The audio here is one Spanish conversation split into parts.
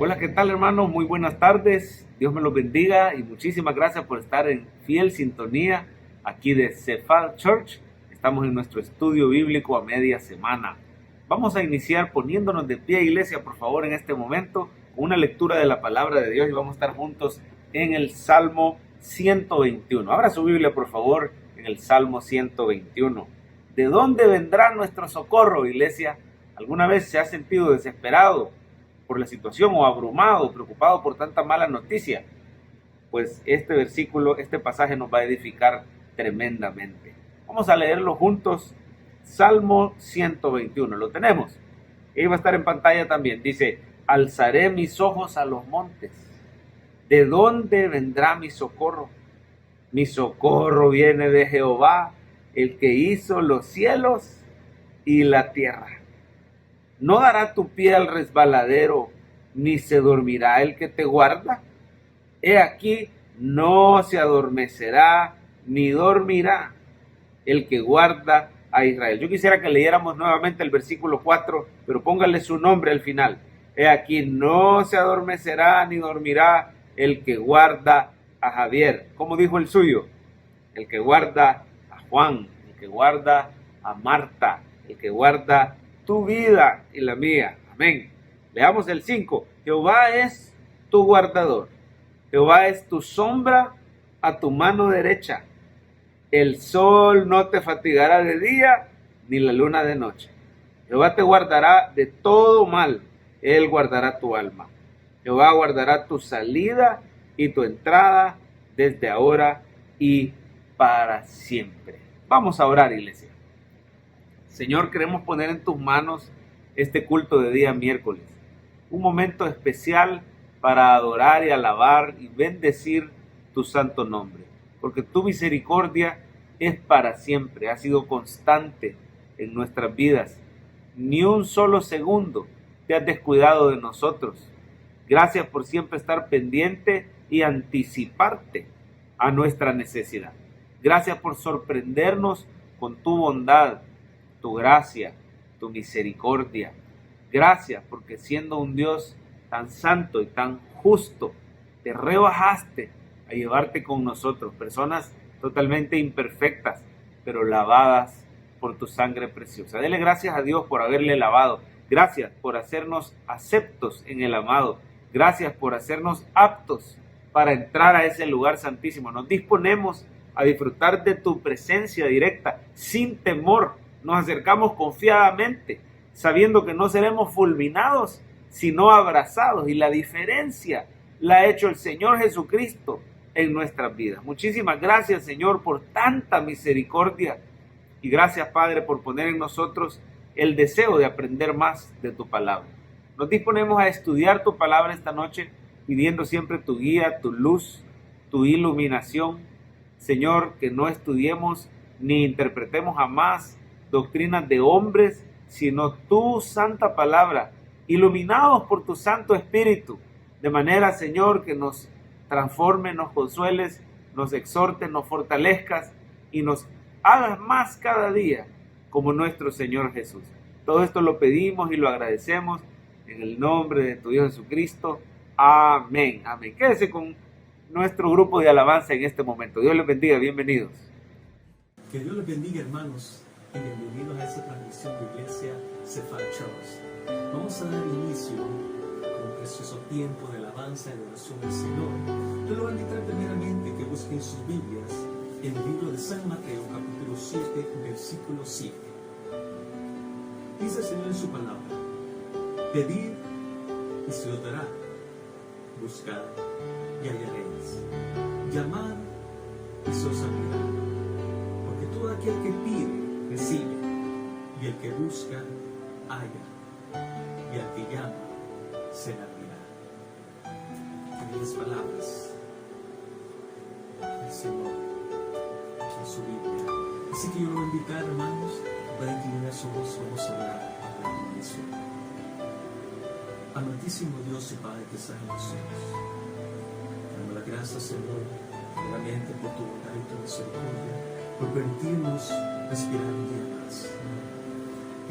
Hola, ¿qué tal, hermanos? Muy buenas tardes. Dios me los bendiga y muchísimas gracias por estar en fiel sintonía aquí de Cephal Church. Estamos en nuestro estudio bíblico a media semana. Vamos a iniciar poniéndonos de pie, iglesia, por favor, en este momento, con una lectura de la palabra de Dios y vamos a estar juntos en el Salmo 121. Abra su Biblia, por favor, en el Salmo 121. ¿De dónde vendrá nuestro socorro, iglesia? ¿Alguna vez se ha sentido desesperado por la situación o abrumado, preocupado por tanta mala noticia? Pues este versículo, este pasaje nos va a edificar tremendamente. Vamos a leerlo juntos. Salmo 121, ¿lo tenemos? Ahí va a estar en pantalla también. Dice: alzaré mis ojos a los montes. ¿De dónde vendrá mi socorro? Mi socorro viene de Jehová, el que hizo los cielos y la tierra. No dará tu pie al resbaladero, ni se dormirá el que te guarda. He aquí, no se adormecerá, ni dormirá el que guarda a Israel. Yo quisiera que leyéramos nuevamente el versículo 4, pero póngale su nombre al final. He aquí, no se adormecerá, ni dormirá el que guarda a Javier. ¿Cómo dijo el suyo? El que guarda a Juan, el que guarda a Marta, el que guarda tu vida y la mía. Amén. Leamos el 5. Jehová es tu guardador. Jehová es tu sombra a tu mano derecha. El sol no te fatigará de día, ni la luna de noche. Jehová te guardará de todo mal. Él guardará tu alma. Jehová guardará tu salida y tu entrada desde ahora y para siempre. Vamos a orar, iglesia. Señor, queremos poner en tus manos este culto de día miércoles. Un momento especial para adorar y alabar y bendecir tu santo nombre. Porque tu misericordia es para siempre, ha sido constante en nuestras vidas. Ni un solo segundo te has descuidado de nosotros. Gracias por siempre estar pendiente y anticiparte a nuestra necesidad. Gracias por sorprendernos con tu bondad, tu gracia, tu misericordia. Gracias porque siendo un Dios tan santo y tan justo, te rebajaste a llevarte con nosotros, personas totalmente imperfectas, pero lavadas por tu sangre preciosa. Dele gracias a Dios por haberle lavado. Gracias por hacernos aceptos en el amado. Gracias por hacernos aptos para entrar a ese lugar santísimo. Nos disponemos a disfrutar de tu presencia directa, sin temor. Nos acercamos confiadamente, sabiendo que no seremos fulminados, sino abrazados. Y la diferencia la ha hecho el Señor Jesucristo en nuestras vidas. Muchísimas gracias, Señor, por tanta misericordia. Y gracias, Padre, por poner en nosotros el deseo de aprender más de tu palabra. Nos disponemos a estudiar tu palabra esta noche, pidiendo siempre tu guía, tu luz, tu iluminación. Señor, que no estudiemos ni interpretemos jamás doctrinas de hombres, sino tu santa palabra, iluminados por tu Santo Espíritu, de manera, Señor, que nos transforme, nos consueles, nos exhortes, nos fortalezcas y nos hagas más cada día como nuestro Señor Jesús. Todo esto lo pedimos y lo agradecemos en el nombre de tu Hijo Jesucristo. Amén. Amén. Quédese con nuestro grupo de alabanza en este momento. Dios les bendiga. Bienvenidos. Que Dios les bendiga, hermanos, y bienvenidos a esta transmisión de Iglesia Cephal Church. Vamos a dar inicio con un precioso tiempo de alabanza y de oración al Señor. Yo lo voy a invitar primeramente que busquen sus Biblias en el libro de San Mateo, capítulo 7, versículo 7. Dice el Señor en su palabra: pedid y se os dará, buscad y hallaréis, llamad y se os abrirá. Porque todo aquel que pide, recibe, y el que busca, halla, y al que llama, se le abrirá. Queridas palabras del Señor en su Biblia. Así que yo lo voy a invitar, hermanos, para inclinar su voz. Vamos a orar para la bendición. Amantísimo Dios y Padre que estás en los cielos, damos las gracias, Señor, primeramente por tu bondad y tu misericordia, por permitirnos respirar un día más.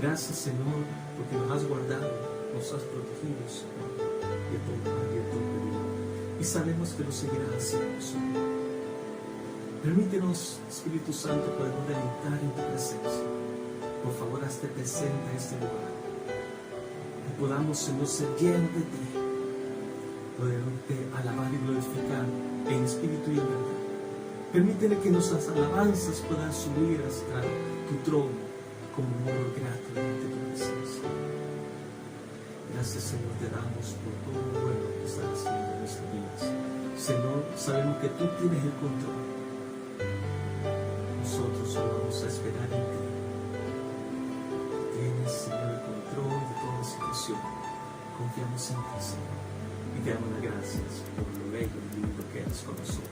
Gracias, Señor, porque nos has guardado, nos has protegido, Señor. de todo mal y de todo peligro. Y sabemos que lo seguirá haciendo, Señor. Permítenos, Espíritu Santo, poder deleitar en tu presencia. Por favor, hazte presente en este lugar. Que podamos, Señor, ser llenos de ti, poderte alabar y glorificar en espíritu y en verdad. Permítele que nuestras alabanzas puedan subir hasta tu trono como un oro grato ante tu presencia. Gracias, Señor, te damos por todo lo bueno que estás haciendo en nuestras vidas. Señor, sabemos que tú tienes el control. Nosotros solo vamos a esperar en ti. Tienes, Señor, el control de toda situación. Confiamos en ti, Señor, y te damos las gracias por lo bello y lindo que eres con nosotros.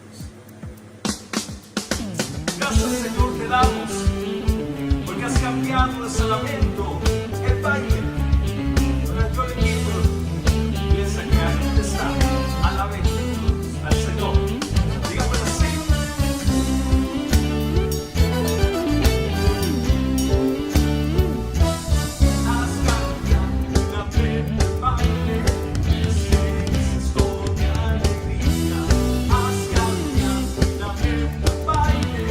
Gracias, Señor, te damos, porque has cambiado ese lamento, el baile. Ahora yo le pido, piensa que ahí está, alabe al Señor. Dígame así. Has cambiado la pena, el baile, es todo de alegría. Has cambiado la pena, el baile.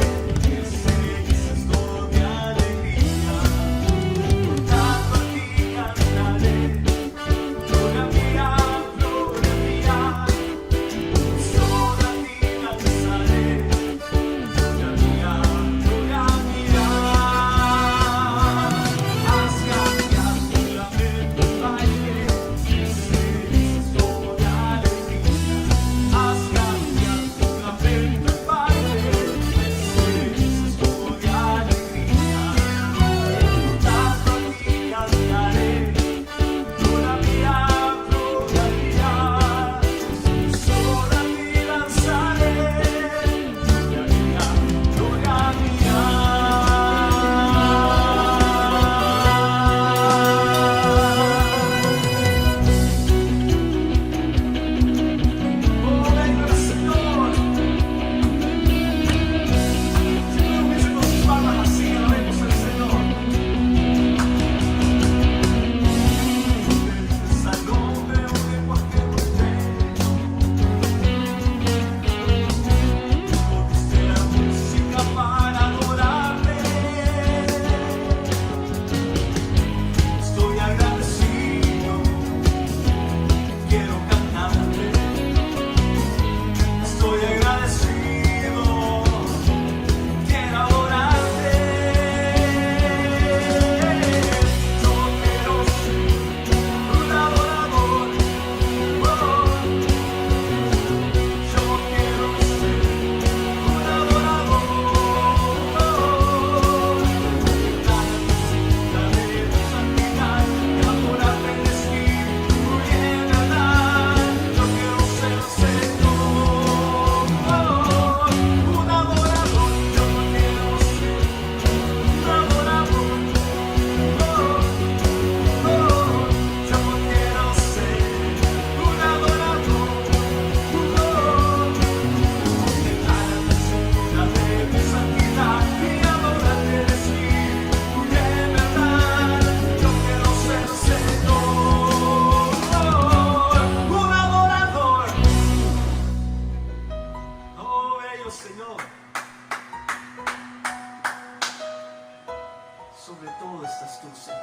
Sobre todo estás tú, Señor.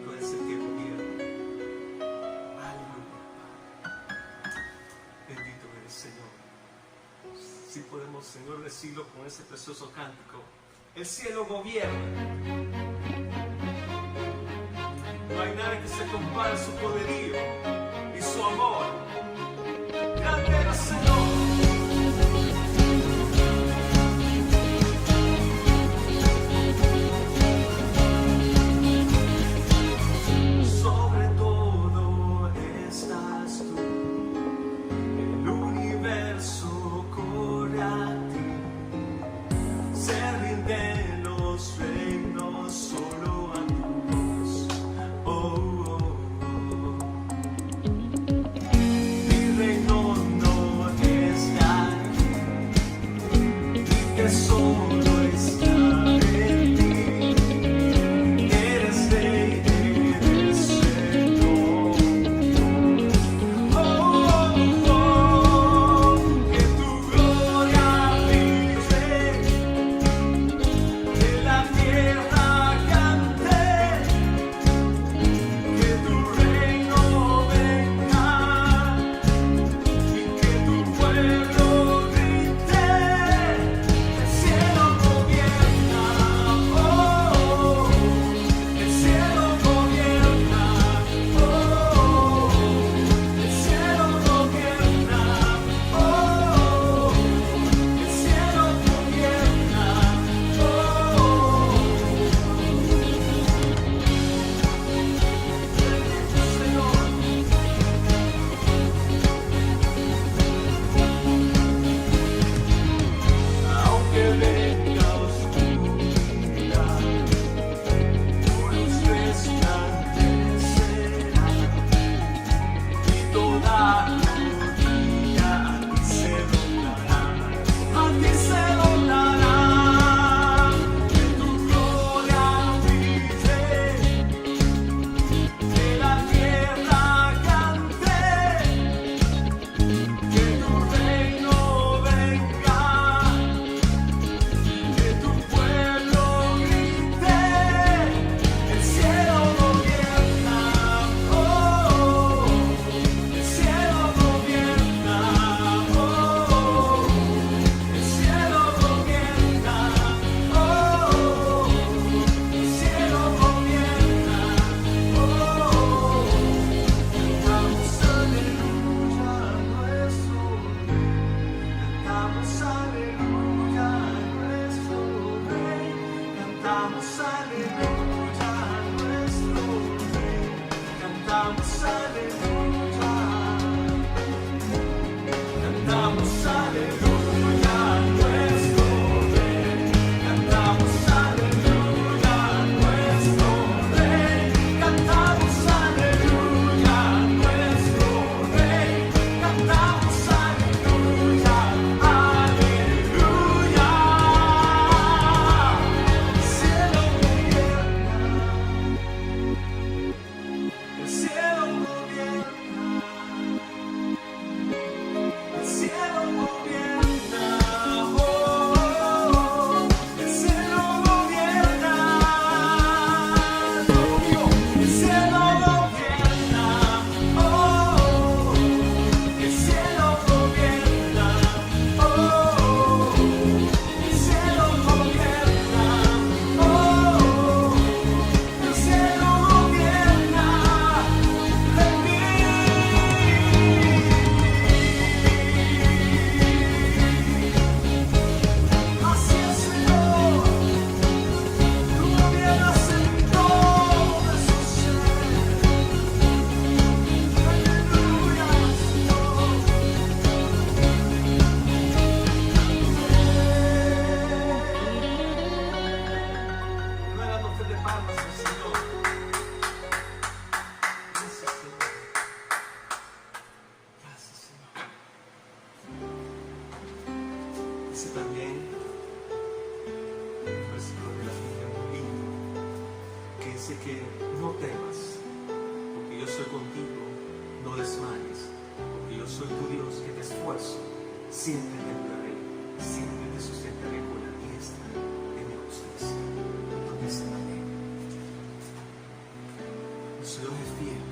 Tú eres el que gobierna. Aleluya. Bendito eres, Señor. Si podemos, Señor, decirlo con ese precioso cántico. El cielo gobierna. No hay nada que se compare a su poderío y su amor. Grande eres, Señor. Dice también el versículo de la Biblia muy lindo, que dice que no temas, porque yo soy contigo, no desmayes, porque yo soy tu Dios que te esfuerzo, siempre te ayudaré, siempre te sustentaré con la diestra de mi justicia. Entonces dice también, nuestro Dios es fiel.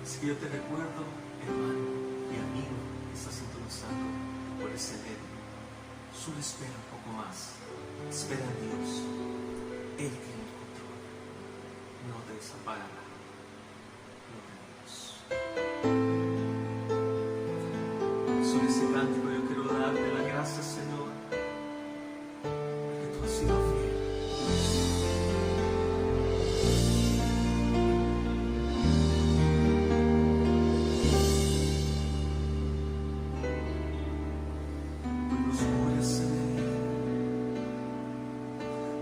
Así que yo te recuerdo, hermano y amigo que estás sintonizando por ese medio. Solo espera un poco más. Espera en Dios. Él tiene el control. No te desamparará. No temas. Sobre ese cántico yo quiero darte las gracias, Señor, porque tú has sido fiel.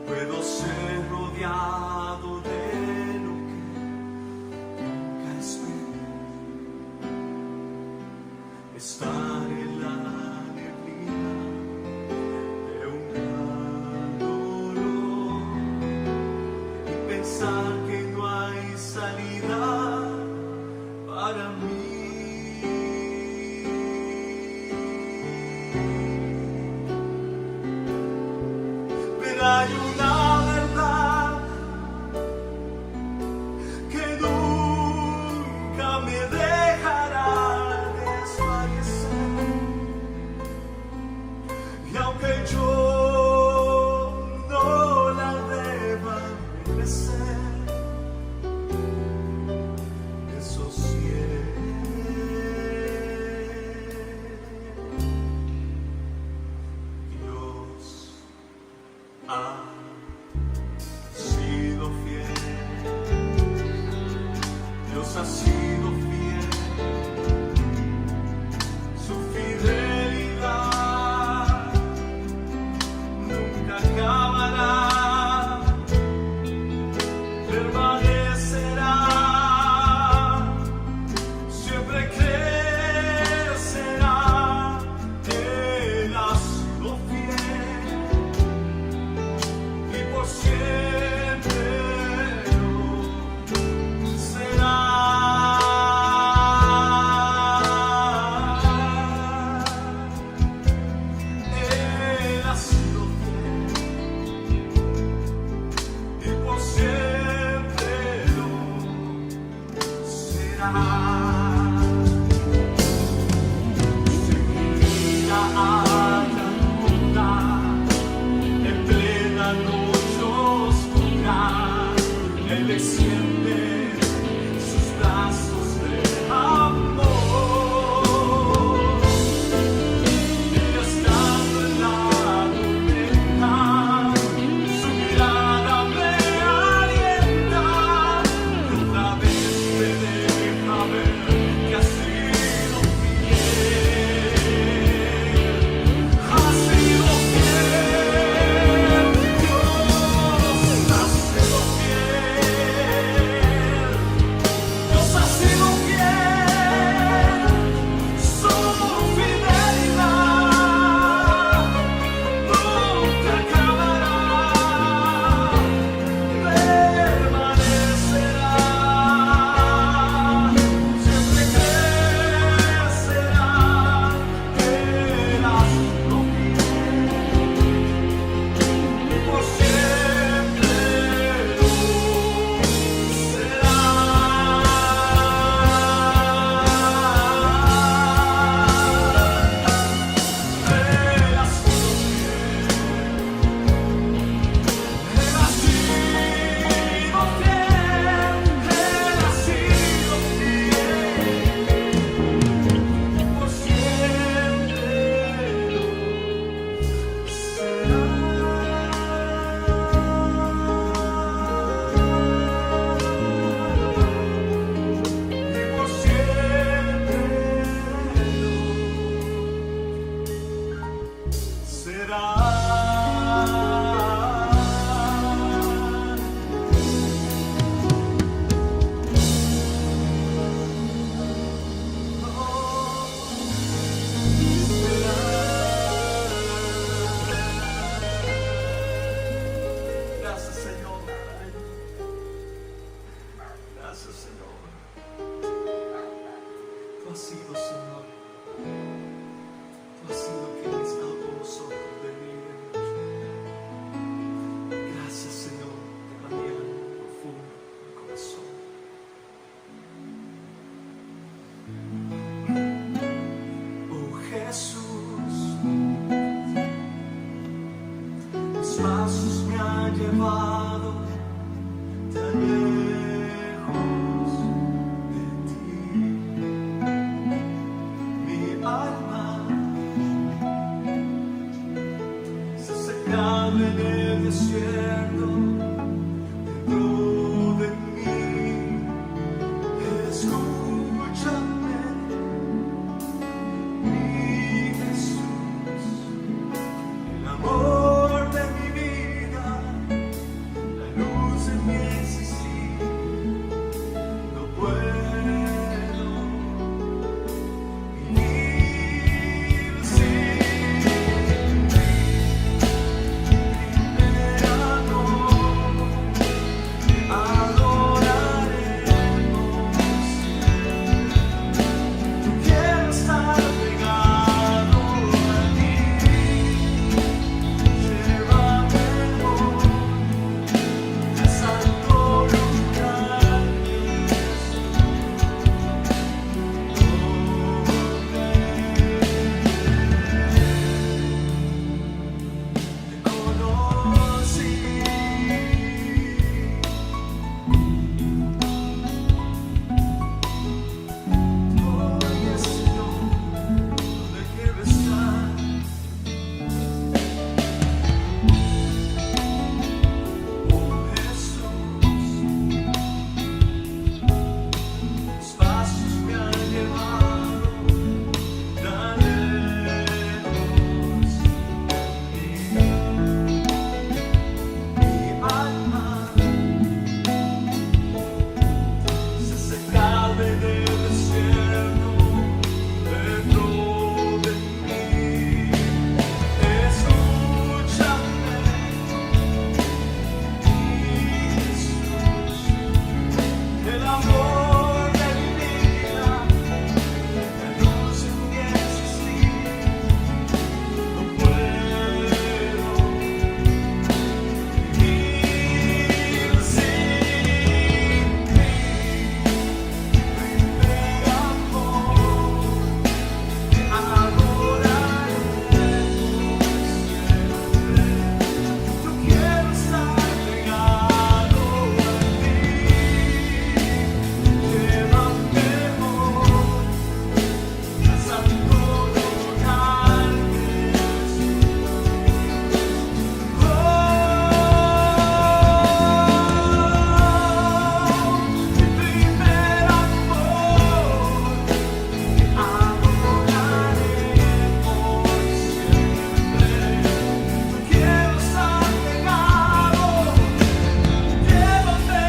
Puedo ser rodeado de lo que nunca esperé, estar en la neblina de un gran dolor y pensar que no hay salida para mí. Pero hay una verdad que nunca me dejará desfallecer, y aunque yo no la deba merecer, Señor. Tú has sido quien ha estado con nosotros de día y de noche. Gracias, Señor, de manera profunda en el corazón. Oh Jesús, mis pasos me han llevado tan lejos de ti. Mi alma se ha secado en el desierto dentro de mí. Escúchame, mi Jesús, el amor de mi vida, la luz de mi existir. No puedo vivir sin ti. Primer amor, adoraremos siempre. Yo quiero estar pegado a ti. Llévame hoy al santo lugar, te conocí. Oye, Señor, donde quiero estar. Oh Jesús, mis pasos me han llevado tan lejos de ti. Mi alma se ha secado en el desierto dentro de mí. Escúchame, mi Jesús, el amor de mi vida, la luz en mi existir. No puedo vivir sin ti. Primer amor, adoraremos siempre. Yo quiero estar pegado a ti. Llévame hoy al santo lugar que es tu mi primer amor, adoraremos siempre. Yo quiero estar pegado. Llévame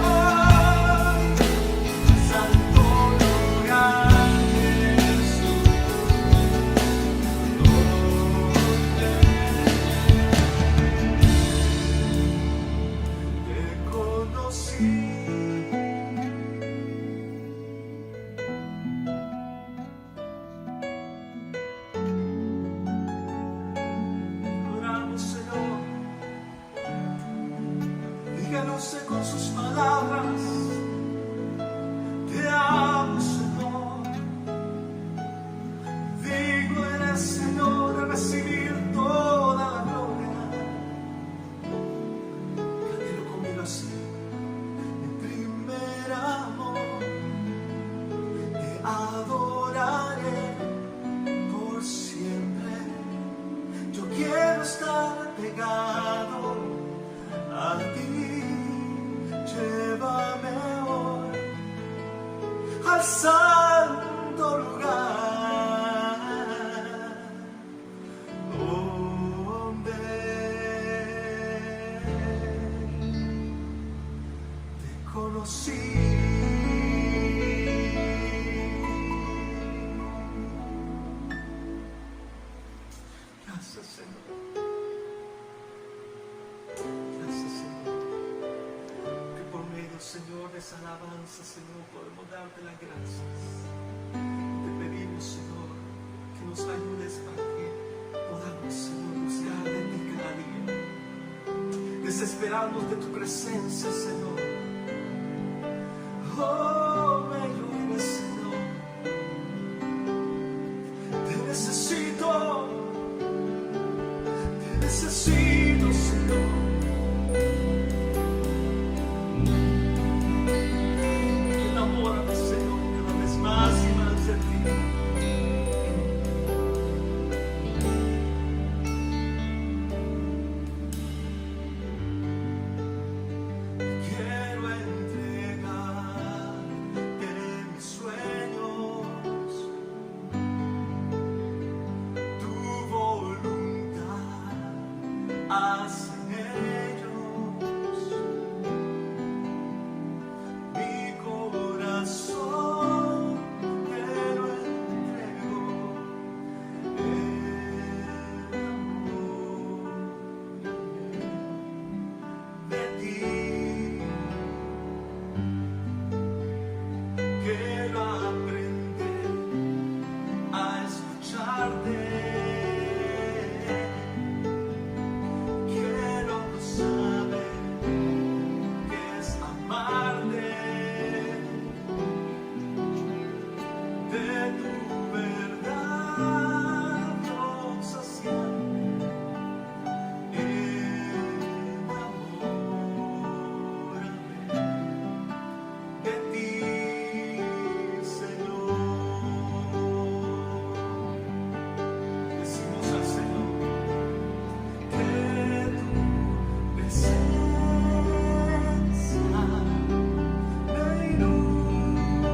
hoy al santo lugar que es tu te conocí. Oramos, Señor, díganos con sus palabras. Te amo, Señor. Digo, eres, Señor, a recibir toda la gloria. Cántelo conmigo así. Mi primer amor, te adoraré por siempre. Yo quiero estar pegado a ti. Llévame hoy al santo lugar donde te conocí. Gracias, Señor. Gracias, Señor. Que por medio, Señor, de esa alabanza cosas, Señor, podemos darte las gracias. Te pedimos, Señor, que nos ayudes para que podamos, Señor, buscar de ti cada día, desesperarnos de tu presencia, Señor. Oh, me ayudes, Señor. Te necesito, Señor. Enamórame, Señor, cada vez más y más de ti. Quiero entregarte mis sueños, tu voluntad, haz en ellos. Mi corazón te lo entrego, el amor de ti. Quiero aprender a escucharte. Quiero saber qué es amarte, de tu verdad yo saciarme, enamórame de ti, Señor. Decimos al Señor que tu presencia me inunde,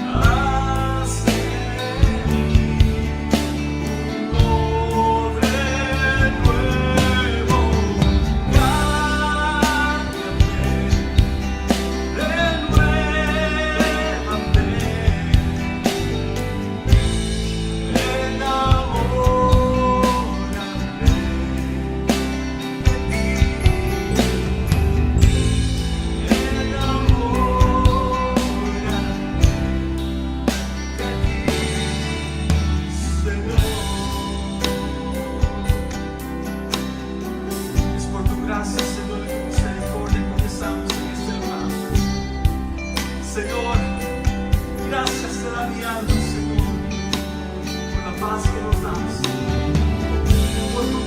haz en mí un odre nuevo, paz que nos das, por tu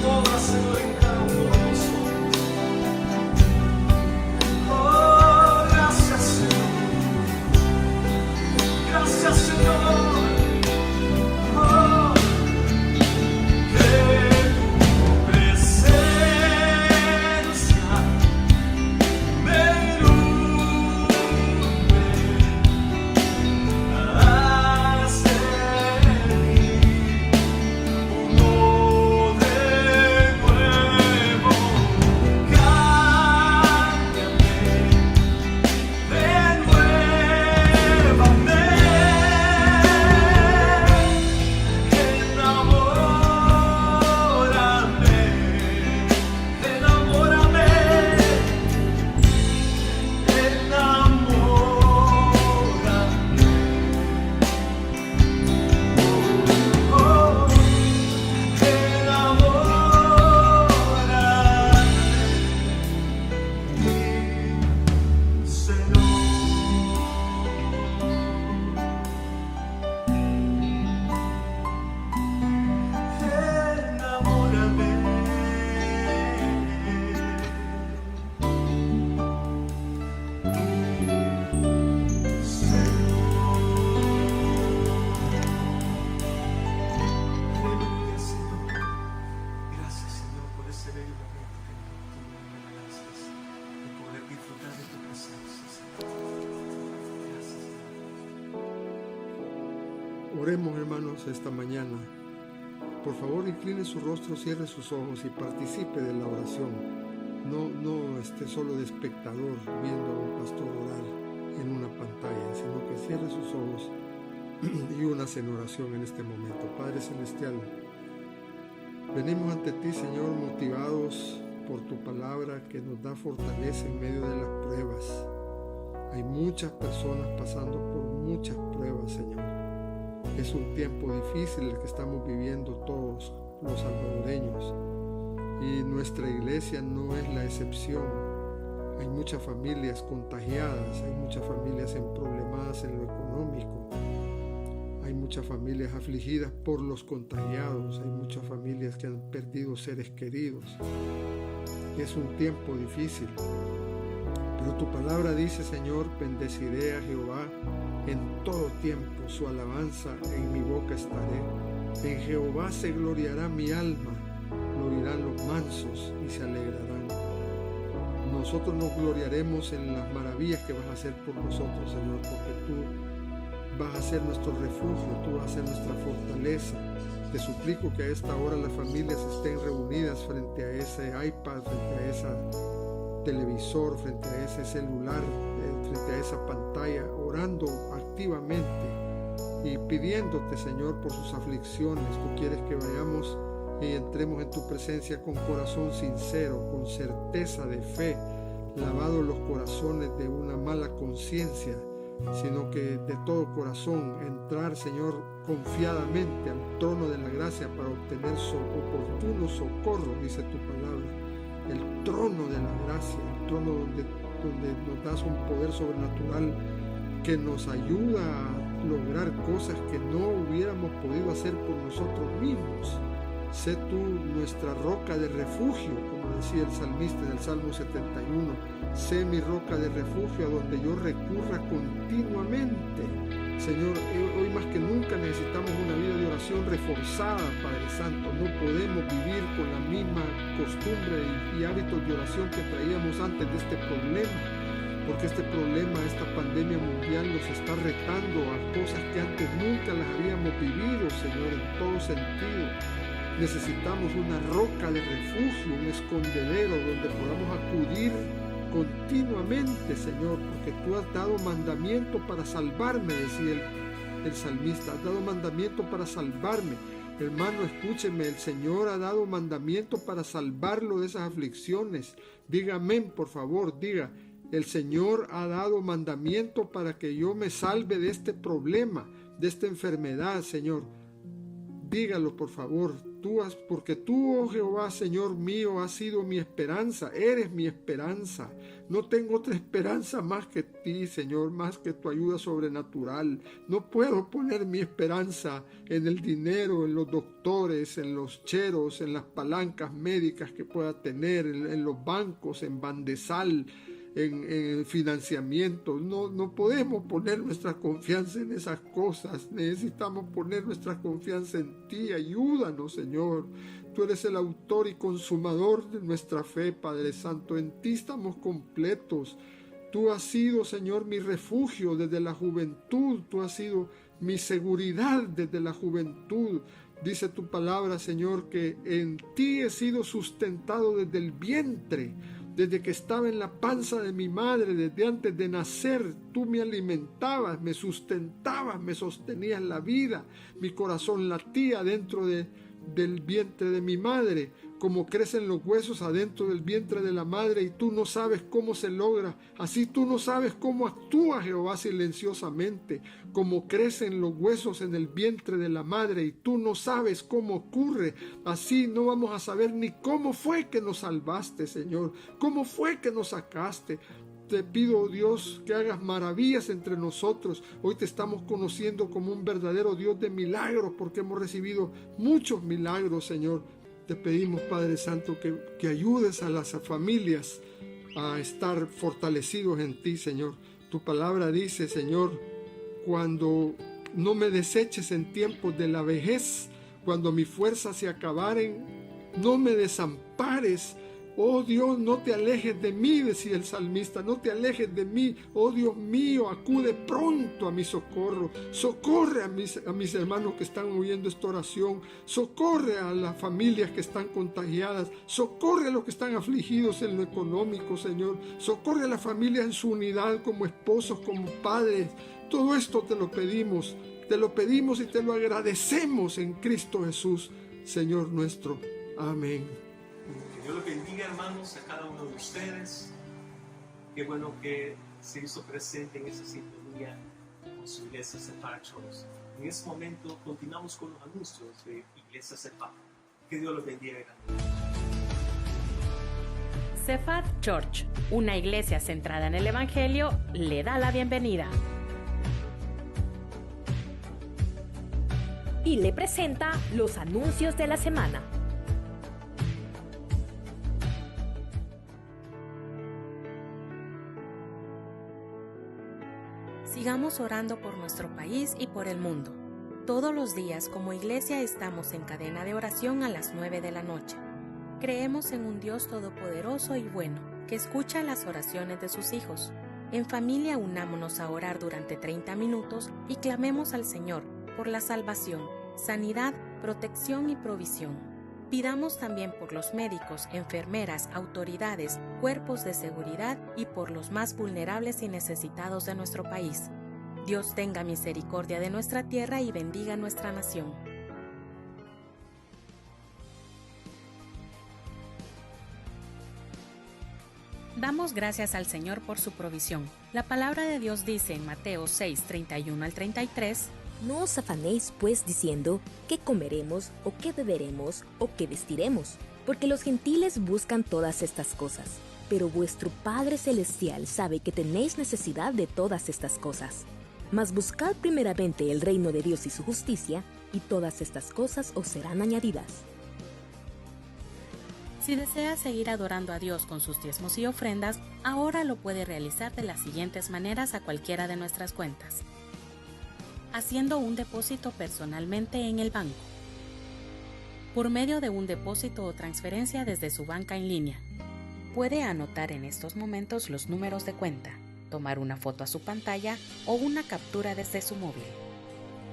Oremos, hermanos, esta mañana. Por favor, incline su rostro, cierre sus ojos y participe de la oración. No esté solo de espectador viendo a un pastor orar en una pantalla, sino que cierre sus ojos y únase en oración en este momento. Padre Celestial, venimos ante ti, Señor, motivados por tu palabra que nos da fortaleza en medio de las pruebas. Hay muchas personas pasando por muchas pruebas, Señor. Es un tiempo difícil el que estamos viviendo todos los salvadoreños, y nuestra iglesia no es la excepción. Hay muchas familias contagiadas, hay muchas familias problemadas en lo económico, hay muchas familias afligidas por los contagiados, hay muchas familias que han perdido seres queridos. Es un tiempo difícil, pero tu palabra dice, Señor, bendeciré a Jehová en todo tiempo, su alabanza en mi boca estaré. En Jehová se gloriará mi alma, lo oirán los mansos y se alegrarán. Nosotros nos gloriaremos en las maravillas que vas a hacer por nosotros, Señor, porque tú vas a ser nuestro refugio, tú vas a ser nuestra fortaleza. Te suplico que a esta hora las familias estén reunidas frente a ese iPad, frente a ese televisor, frente a ese celular, frente a esa pantalla, orando activamente y pidiéndote, Señor, por sus aflicciones. Tú quieres que vayamos y entremos en tu presencia con corazón sincero, con certeza de fe, lavados los corazones de una mala conciencia, sino que de todo corazón entrar, Señor, confiadamente al trono de la gracia para obtener oportuno socorro, dice tu palabra. El trono de la gracia, el trono donde nos das un poder sobrenatural que nos ayuda a lograr cosas que no hubiéramos podido hacer por nosotros mismos. Sé tú nuestra roca de refugio, como decía el salmista en el Salmo 71. Sé mi roca de refugio a donde yo recurra continuamente. Señor, hoy más que nunca necesitamos una vida de oración reforzada, Padre Santo. No podemos vivir con la misma costumbre y hábitos de oración que traíamos antes de este problema, porque este problema, esta pandemia mundial nos está retando a cosas que antes nunca las habíamos vivido, Señor, en todo sentido. Necesitamos una roca de refugio, un escondedero donde podamos acudir continuamente, Señor, porque tú has dado mandamiento para salvarme, decía el salmista. Has dado mandamiento para salvarme. Hermano, escúcheme, el Señor ha dado mandamiento para salvarlo de esas aflicciones. Diga amén, por favor, diga: el Señor ha dado mandamiento para que yo me salve de este problema, de esta enfermedad, Señor. Dígalo, por favor. Porque tú, oh Jehová, Señor mío, has sido mi esperanza, eres mi esperanza. No tengo otra esperanza más que ti, Señor, más que tu ayuda sobrenatural. No puedo poner mi esperanza en el dinero, en los doctores, en los cheros, en las palancas médicas que pueda tener, en los bancos, en Bandesal, en financiamiento. No podemos poner nuestra confianza en esas cosas. Necesitamos poner nuestra confianza en ti. Ayúdanos, Señor. Tú eres el autor y consumador de nuestra fe, Padre Santo. En ti estamos completos. Tú has sido, Señor, mi refugio desde la juventud. Tú has sido mi seguridad desde la juventud. Dice tu palabra, Señor, que en ti he sido sustentado desde el vientre. Desde que estaba en la panza de mi madre, desde antes de nacer, tú me alimentabas, me sustentabas, me sostenías la vida. Mi corazón latía dentro del vientre de mi madre, como crecen los huesos adentro del vientre de la madre, y tú no sabes cómo se logra. Así tú no sabes cómo actúa Jehová silenciosamente, como crecen los huesos en el vientre de la madre, y tú no sabes cómo ocurre. Así no vamos a saber ni cómo fue que nos salvaste, Señor, cómo fue que nos sacaste. Te pido, oh Dios, que hagas maravillas entre nosotros. Hoy te estamos conociendo como un verdadero Dios de milagros, porque hemos recibido muchos milagros, Señor. Te pedimos, Padre Santo, que ayudes a las familias a estar fortalecidos en ti, Señor. Tu palabra dice, Señor, cuando no me deseches en tiempos de la vejez, cuando mis fuerzas se acabaren, no me desampares Oh Dios, no te alejes de mí, decía el salmista, no te alejes de mí. Oh Dios mío, acude pronto a mi socorro. Socorre a mis hermanos que están oyendo esta oración. Socorre a las familias que están contagiadas. Socorre a los que están afligidos en lo económico, Señor. Socorre a las familias en su unidad como esposos, como padres. Todo esto te lo pedimos y te lo agradecemos en Cristo Jesús, Señor nuestro. Amén. Que Dios los bendiga, hermanos, a cada uno de ustedes. Qué bueno que se hizo presente en esa sintonía con su iglesia Sephardic Church. En este momento continuamos con los anuncios de Iglesia Sephardic. Que Dios los bendiga. Sephardic Church, una iglesia centrada en el Evangelio, le da la bienvenida. Y le presenta los anuncios de la semana. Sigamos orando por nuestro país y por el mundo. Todos los días como iglesia estamos en cadena de oración a las 9 de la noche. Creemos en un Dios todopoderoso y bueno, que escucha las oraciones de sus hijos. En familia unámonos a orar durante 30 minutos y clamemos al Señor por la salvación, sanidad, protección y provisión. Pidamos también por los médicos, enfermeras, autoridades, cuerpos de seguridad y por los más vulnerables y necesitados de nuestro país. Dios tenga misericordia de nuestra tierra y bendiga nuestra nación. Damos gracias al Señor por su provisión. La palabra de Dios dice en Mateo 6, 31 al 33: No os afanéis pues diciendo, ¿qué comeremos, o qué beberemos, o qué vestiremos? Porque los gentiles buscan todas estas cosas. Pero vuestro Padre Celestial sabe que tenéis necesidad de todas estas cosas. Mas buscad primeramente el reino de Dios y su justicia, y todas estas cosas os serán añadidas. Si desea seguir adorando a Dios con sus diezmos y ofrendas, ahora lo puede realizar de las siguientes maneras a cualquiera de nuestras cuentas. Haciendo un depósito personalmente en el banco, por medio de un depósito o transferencia desde su banca en línea. Puede anotar en estos momentos los números de cuenta, tomar una foto a su pantalla o una captura desde su móvil.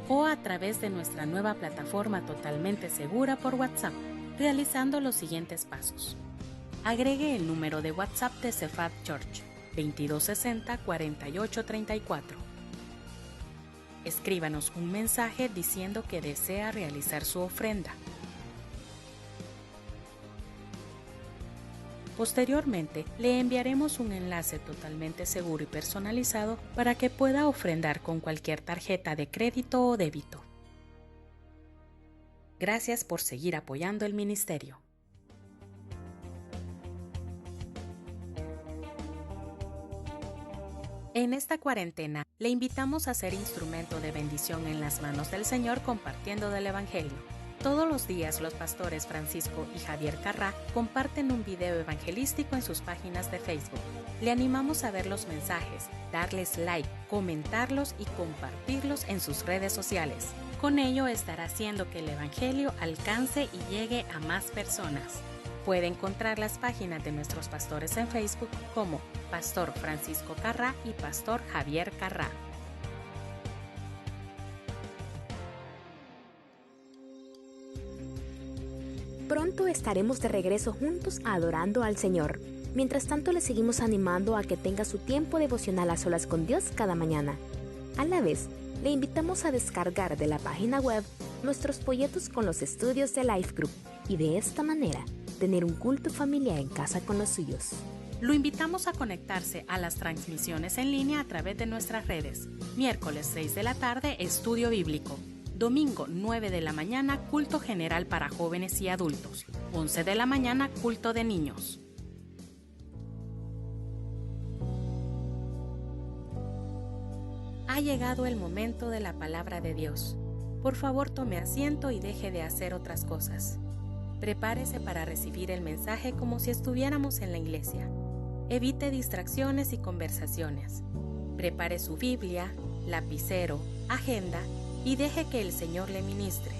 O a través de nuestra nueva plataforma totalmente segura por WhatsApp, realizando los siguientes pasos. Agregue el número de WhatsApp de Sephardic Church, 2260-4834. Escríbanos un mensaje diciendo que desea realizar su ofrenda. Posteriormente, le enviaremos un enlace totalmente seguro y personalizado para que pueda ofrendar con cualquier tarjeta de crédito o débito. Gracias por seguir apoyando el ministerio. En esta cuarentena, le invitamos a ser instrumento de bendición en las manos del Señor compartiendo del Evangelio. Todos los días los pastores Francisco y Javier Carrá comparten un video evangelístico en sus páginas de Facebook. Le animamos a ver los mensajes, darles like, comentarlos y compartirlos en sus redes sociales. Con ello estará haciendo que el Evangelio alcance y llegue a más personas. Puede encontrar las páginas de nuestros pastores en Facebook como Pastor Francisco Carrá y Pastor Javier Carrá. Pronto estaremos de regreso juntos adorando al Señor. Mientras tanto, le seguimos animando a que tenga su tiempo devocional a solas con Dios cada mañana. A la vez, le invitamos a descargar de la página web nuestros folletos con los estudios de Life Group y de esta manera tener un culto familiar en casa con los suyos. Lo invitamos a conectarse a las transmisiones en línea a través de nuestras redes. Miércoles 6 de la tarde, Estudio Bíblico. Domingo 9 de la mañana, culto general para jóvenes y adultos. 11 de la mañana, culto de niños. Ha llegado el momento de la palabra de Dios. Por favor, tome asiento y deje de hacer otras cosas. Prepárese para recibir el mensaje como si estuviéramos en la iglesia. Evite distracciones y conversaciones. Prepare su Biblia, lapicero, agenda y deje que el Señor le ministre.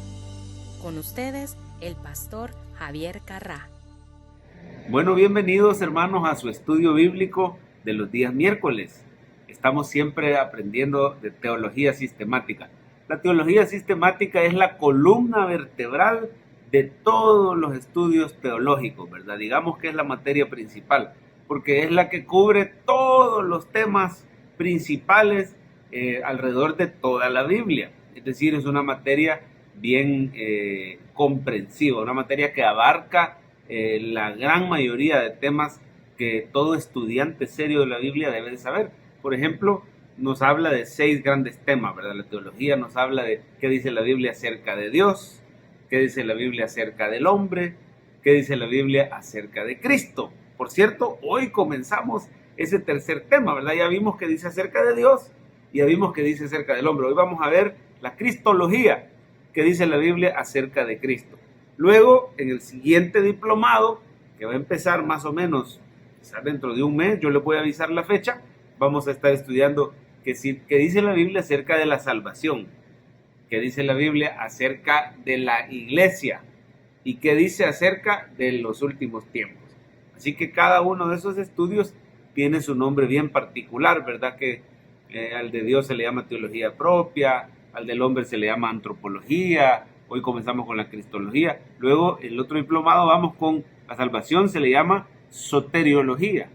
Con ustedes, el pastor Javier Carrá. Bueno, bienvenidos hermanos a su estudio bíblico de los días miércoles. Estamos siempre aprendiendo de teología sistemática. La teología sistemática es la columna vertebral de todos los estudios teológicos, ¿verdad? Digamos que es la materia principal, porque es la que cubre todos los temas principales alrededor de toda la Biblia. Es decir, es una materia bien comprensiva, una materia que abarca la gran mayoría de temas que todo estudiante serio de la Biblia debe de saber. Por ejemplo, nos habla de 6 grandes temas, ¿verdad? La teología nos habla de qué dice la Biblia acerca de Dios, qué dice la Biblia acerca del hombre, qué dice la Biblia acerca de Cristo. Por cierto, hoy comenzamos ese tercer tema, ¿verdad? Ya vimos que dice acerca de Dios y ya vimos que dice acerca del hombre. Hoy vamos a ver la cristología, que dice la Biblia acerca de Cristo. Luego, en el siguiente diplomado, que va a empezar más o menos quizás dentro de un mes, yo les voy a avisar la fecha, vamos a estar estudiando qué dice la Biblia acerca de la salvación, qué dice la Biblia acerca de la iglesia y qué dice acerca de los últimos tiempos. Así que cada uno de esos estudios tiene su nombre bien particular, ¿verdad? Que al de Dios se le llama teología propia, al del hombre se le llama antropología. Hoy comenzamos con la cristología. Luego, el otro diplomado, vamos con la salvación, se le llama soteriología.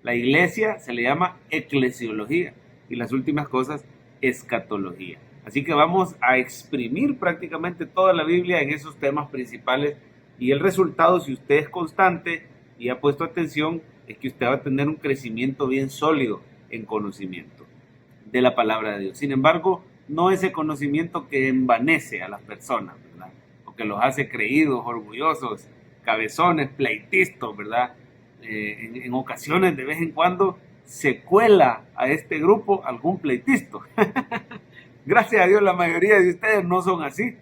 La iglesia se le llama eclesiología. Y las últimas cosas, escatología. Así que vamos a exprimir prácticamente toda la Biblia en esos temas principales. Y el resultado, si usted es constante y ha puesto atención, es que usted va a tener un crecimiento bien sólido en conocimiento de la palabra de Dios. Sin embargo, no ese conocimiento que envanece a las personas, ¿verdad? O que los hace creídos, orgullosos, cabezones, pleitistas, ¿verdad? En ocasiones, de vez en cuando, se cuela a este grupo algún pleitisto. Gracias a Dios, la mayoría de ustedes no son así,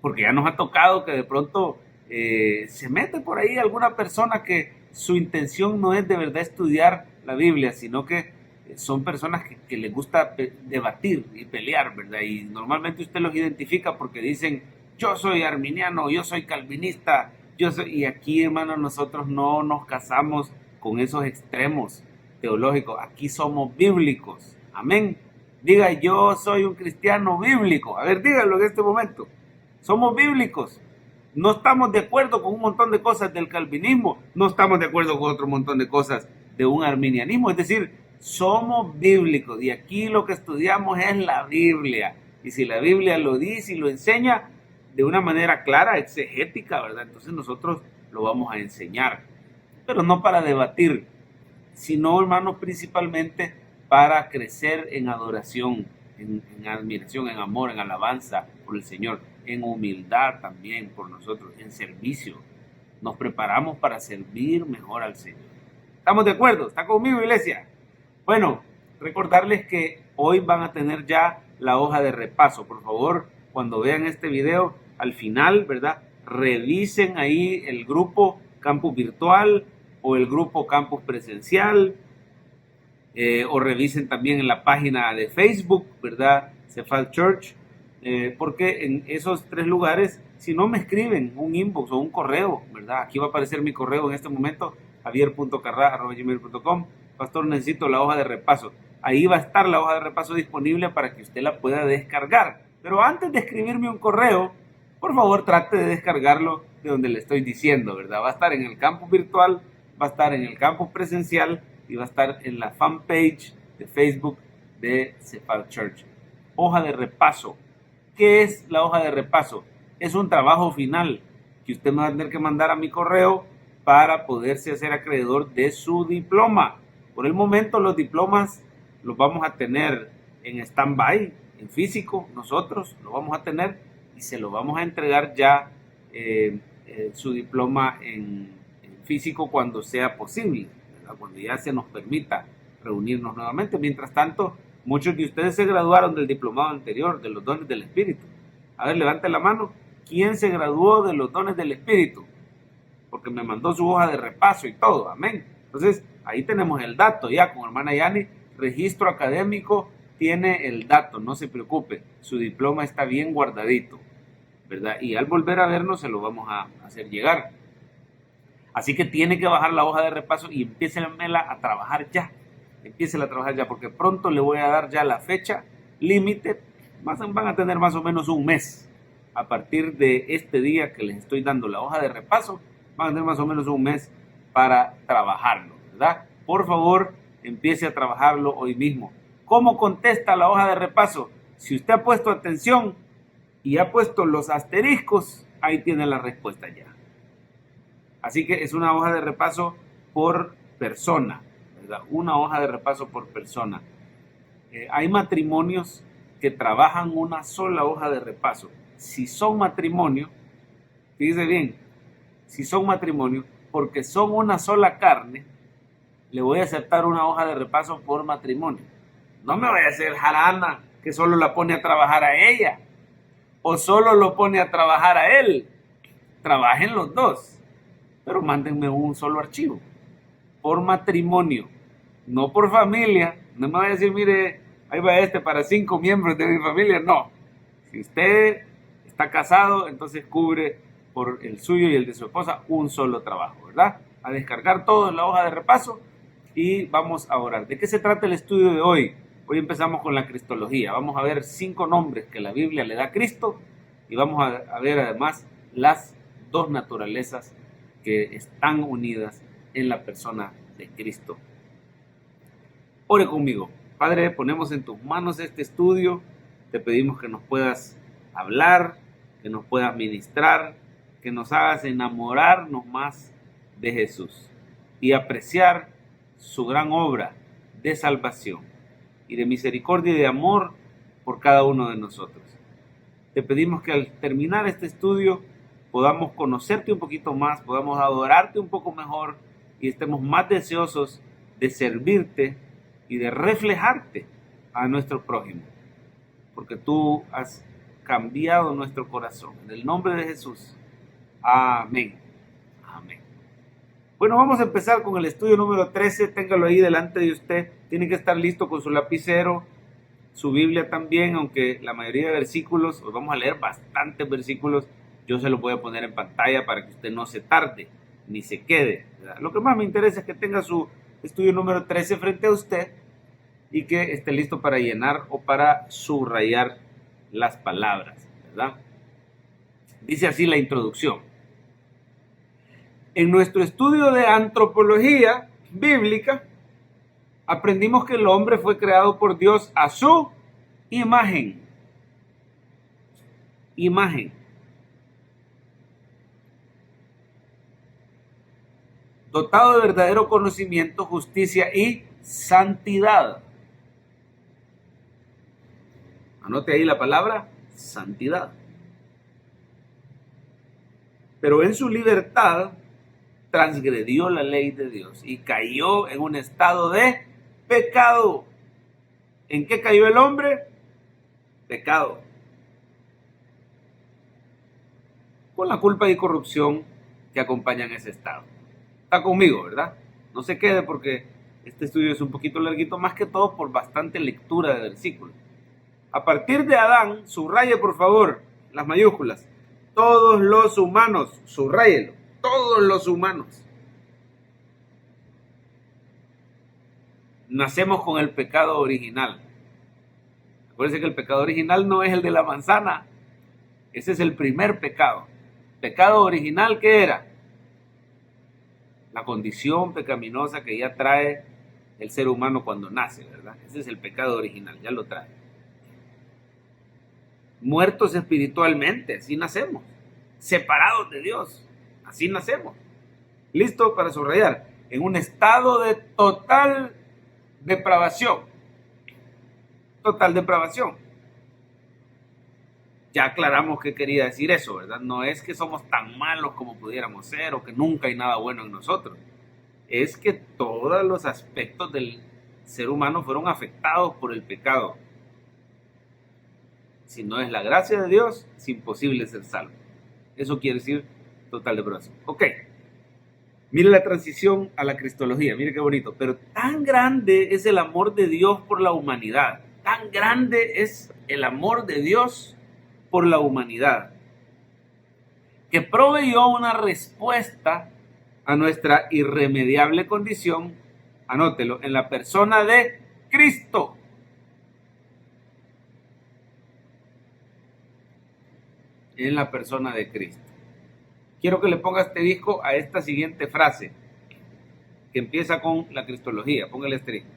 porque ya nos ha tocado que de pronto se mete por ahí alguna persona que su intención no es de verdad estudiar la Biblia, sino que son personas que les gusta debatir y pelear, ¿verdad? Y normalmente usted los identifica porque dicen, yo soy arminiano, yo soy calvinista, y aquí, hermano, nosotros no nos casamos con esos extremos teológicos. Aquí somos bíblicos. Amén. Diga, yo soy un cristiano bíblico. A ver, dígalo en este momento. Somos bíblicos. No estamos de acuerdo con un montón de cosas del calvinismo. No estamos de acuerdo con otro montón de cosas de un arminianismo. Es decir, somos bíblicos y aquí lo que estudiamos es la Biblia. Y si la Biblia lo dice y lo enseña de una manera clara, exegética, ¿verdad? Entonces nosotros lo vamos a enseñar. Pero no para debatir, sino, hermanos, principalmente para crecer en adoración, en admiración, en amor, en alabanza por el Señor, en humildad también por nosotros, en servicio. Nos preparamos para servir mejor al Señor. ¿Estamos de acuerdo? ¿Está conmigo, iglesia? Bueno, recordarles que hoy van a tener ya la hoja de repaso. Por favor, cuando vean este video, al final, ¿verdad? Revisen ahí el grupo Campus Virtual o el grupo Campus Presencial, o revisen también en la página de Facebook, ¿verdad? Cephal Church, porque en esos 3 lugares, si no me escriben un inbox o un correo, ¿verdad? Aquí va a aparecer mi correo en este momento, javier.carra@gmail.com. Pastor, necesito la hoja de repaso. Ahí va a estar la hoja de repaso disponible para que usted la pueda descargar. Pero antes de escribirme un correo, por favor trate de descargarlo de donde le estoy diciendo, ¿verdad? Va a estar en el campus virtual, va a estar en el campus presencial y va a estar en la fanpage de Facebook de Cephal Church. Hoja de repaso. ¿Qué es la hoja de repaso? Es un trabajo final que usted me va a tener que mandar a mi correo para poderse hacer acreedor de su diploma. Por el momento los diplomas los vamos a tener en stand-by, en físico, nosotros lo vamos a tener y se lo vamos a entregar ya su diploma en físico cuando sea posible, ¿verdad? Cuando ya se nos permita reunirnos nuevamente. Mientras tanto, muchos de ustedes se graduaron del diplomado anterior, de los dones del Espíritu. A ver, levante la mano. ¿Quién se graduó de los dones del Espíritu? Porque me mandó su hoja de repaso y todo, amén. Entonces, ahí tenemos el dato ya con hermana Yani. Registro académico tiene el dato, no se preocupe. Su diploma está bien guardadito, ¿verdad? Y al volver a vernos se lo vamos a hacer llegar. Así que tiene que bajar la hoja de repaso y empiécela a trabajar ya. Empiécela a trabajar ya, porque pronto le voy a dar ya la fecha límite. Van a tener más o menos un mes. A partir de este día que les estoy dando la hoja de repaso, van a tener más o menos un mes para trabajarlo, ¿verdad? Por favor, empiece a trabajarlo hoy mismo. ¿Cómo contesta la hoja de repaso? Si usted ha puesto atención y ha puesto los asteriscos, ahí tiene la respuesta ya. Así que es una hoja de repaso por persona, ¿verdad? Una hoja de repaso por persona. Hay matrimonios que trabajan una sola hoja de repaso. Si son matrimonio, fíjese bien, si son matrimonio, porque son una sola carne, le voy a aceptar una hoja de repaso por matrimonio. No me vaya a hacer jarana que solo la pone a trabajar a ella o solo lo pone a trabajar a él. Trabajen los dos, pero mándenme un solo archivo por matrimonio, no por familia. No me vaya a decir, mire, ahí va para 5 miembros de mi familia. No, si usted está casado, entonces cubre por el suyo y el de su esposa un solo trabajo, ¿verdad? A descargar todo en la hoja de repaso y vamos a orar. ¿De qué se trata el estudio de hoy? Hoy empezamos con la cristología. Vamos a ver 5 nombres que la Biblia le da a Cristo y vamos a ver además las 2 naturalezas que están unidas en la persona de Cristo. Ore conmigo. Padre, ponemos en tus manos este estudio. Te pedimos que nos puedas hablar, que nos puedas ministrar, que nos hagas enamorarnos más de Jesús y apreciar su gran obra de salvación y de misericordia y de amor por cada uno de nosotros. Te pedimos que al terminar este estudio podamos conocerte un poquito más, podamos adorarte un poco mejor y estemos más deseosos de servirte y de reflejarte a nuestro prójimo, porque tú has cambiado nuestro corazón. En el nombre de Jesús. Amén. Amén. Bueno, vamos a empezar con el estudio número 13. Téngalo ahí delante de usted. Tiene que estar listo con su lapicero, su Biblia también, aunque la mayoría de versículos, hoy vamos a leer bastantes versículos, yo se los voy a poner en pantalla para que usted no se tarde ni se quede, ¿verdad? Lo que más me interesa es que tenga su estudio número 13 frente a usted y que esté listo para llenar o para subrayar las palabras, ¿verdad? Dice así la introducción. En nuestro estudio de antropología bíblica, aprendimos que el hombre fue creado por Dios a su imagen. Imagen. Dotado de verdadero conocimiento, justicia y santidad. Anote ahí la palabra santidad. Pero en su libertad transgredió la ley de Dios y cayó en un estado de pecado. ¿En qué cayó el hombre? Pecado. Con la culpa y corrupción que acompañan ese estado. Está conmigo, ¿verdad? No se quede porque este estudio es un poquito larguito, más que todo por bastante lectura de versículos. A partir de Adán, subraye por favor las mayúsculas. Todos los humanos, subráyelo, todos los humanos. Nacemos con el pecado original. Acuérdense que el pecado original no es el de la manzana. Ese es el primer pecado. Pecado original, ¿qué era? La condición pecaminosa que ya trae el ser humano cuando nace, ¿verdad? Ese es el pecado original, ya lo trae. Muertos espiritualmente, así nacemos. Separados de Dios, así nacemos. Listo para subrayar. En un estado de total depravación. Total depravación. Ya aclaramos qué quería decir eso, ¿verdad? No es que somos tan malos como pudiéramos ser o que nunca hay nada bueno en nosotros. Es que todos los aspectos del ser humano fueron afectados por el pecado. Si no es la gracia de Dios, es imposible ser salvo. Eso quiere decir total depravación. Ok. Mire la transición a la cristología. Mire qué bonito. Pero tan grande es el amor de Dios por la humanidad. Tan grande es el amor de Dios por la humanidad, que proveyó una respuesta a nuestra irremediable condición, anótelo, en la persona de Cristo. En la persona de Cristo. Quiero que le ponga asterisco a esta siguiente frase, que empieza con la cristología. Póngale asterisco.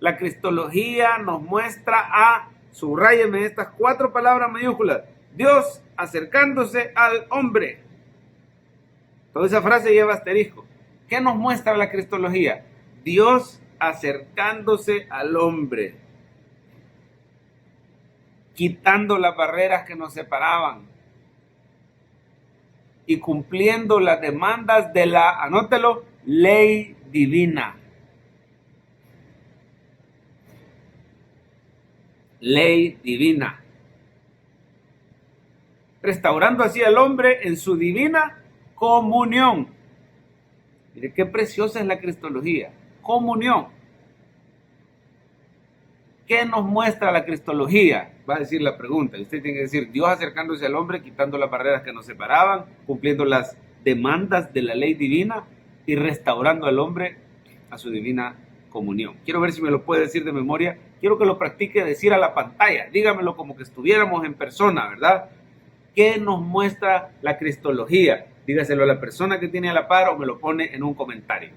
La cristología nos muestra a, subráyeme estas 4 palabras mayúsculas, Dios acercándose al hombre. Toda esa frase lleva asterisco. ¿Qué nos muestra la cristología? Dios acercándose al hombre, quitando las barreras que nos separaban y cumpliendo las demandas de la, anótelo, ley divina. Ley divina. Restaurando así al hombre en su divina comunión. Mire qué preciosa es la cristología. Comunión. ¿Qué nos muestra la cristología? Va a decir la pregunta. Y usted tiene que decir, Dios acercándose al hombre, quitando las barreras que nos separaban, cumpliendo las demandas de la ley divina y restaurando al hombre a su divina comunión. Quiero ver si me lo puede decir de memoria. Quiero que lo practique decir a la pantalla. Dígamelo como que estuviéramos en persona, ¿verdad? ¿Qué nos muestra la cristología? Dígaselo a la persona que tiene a la par o me lo pone en un comentario.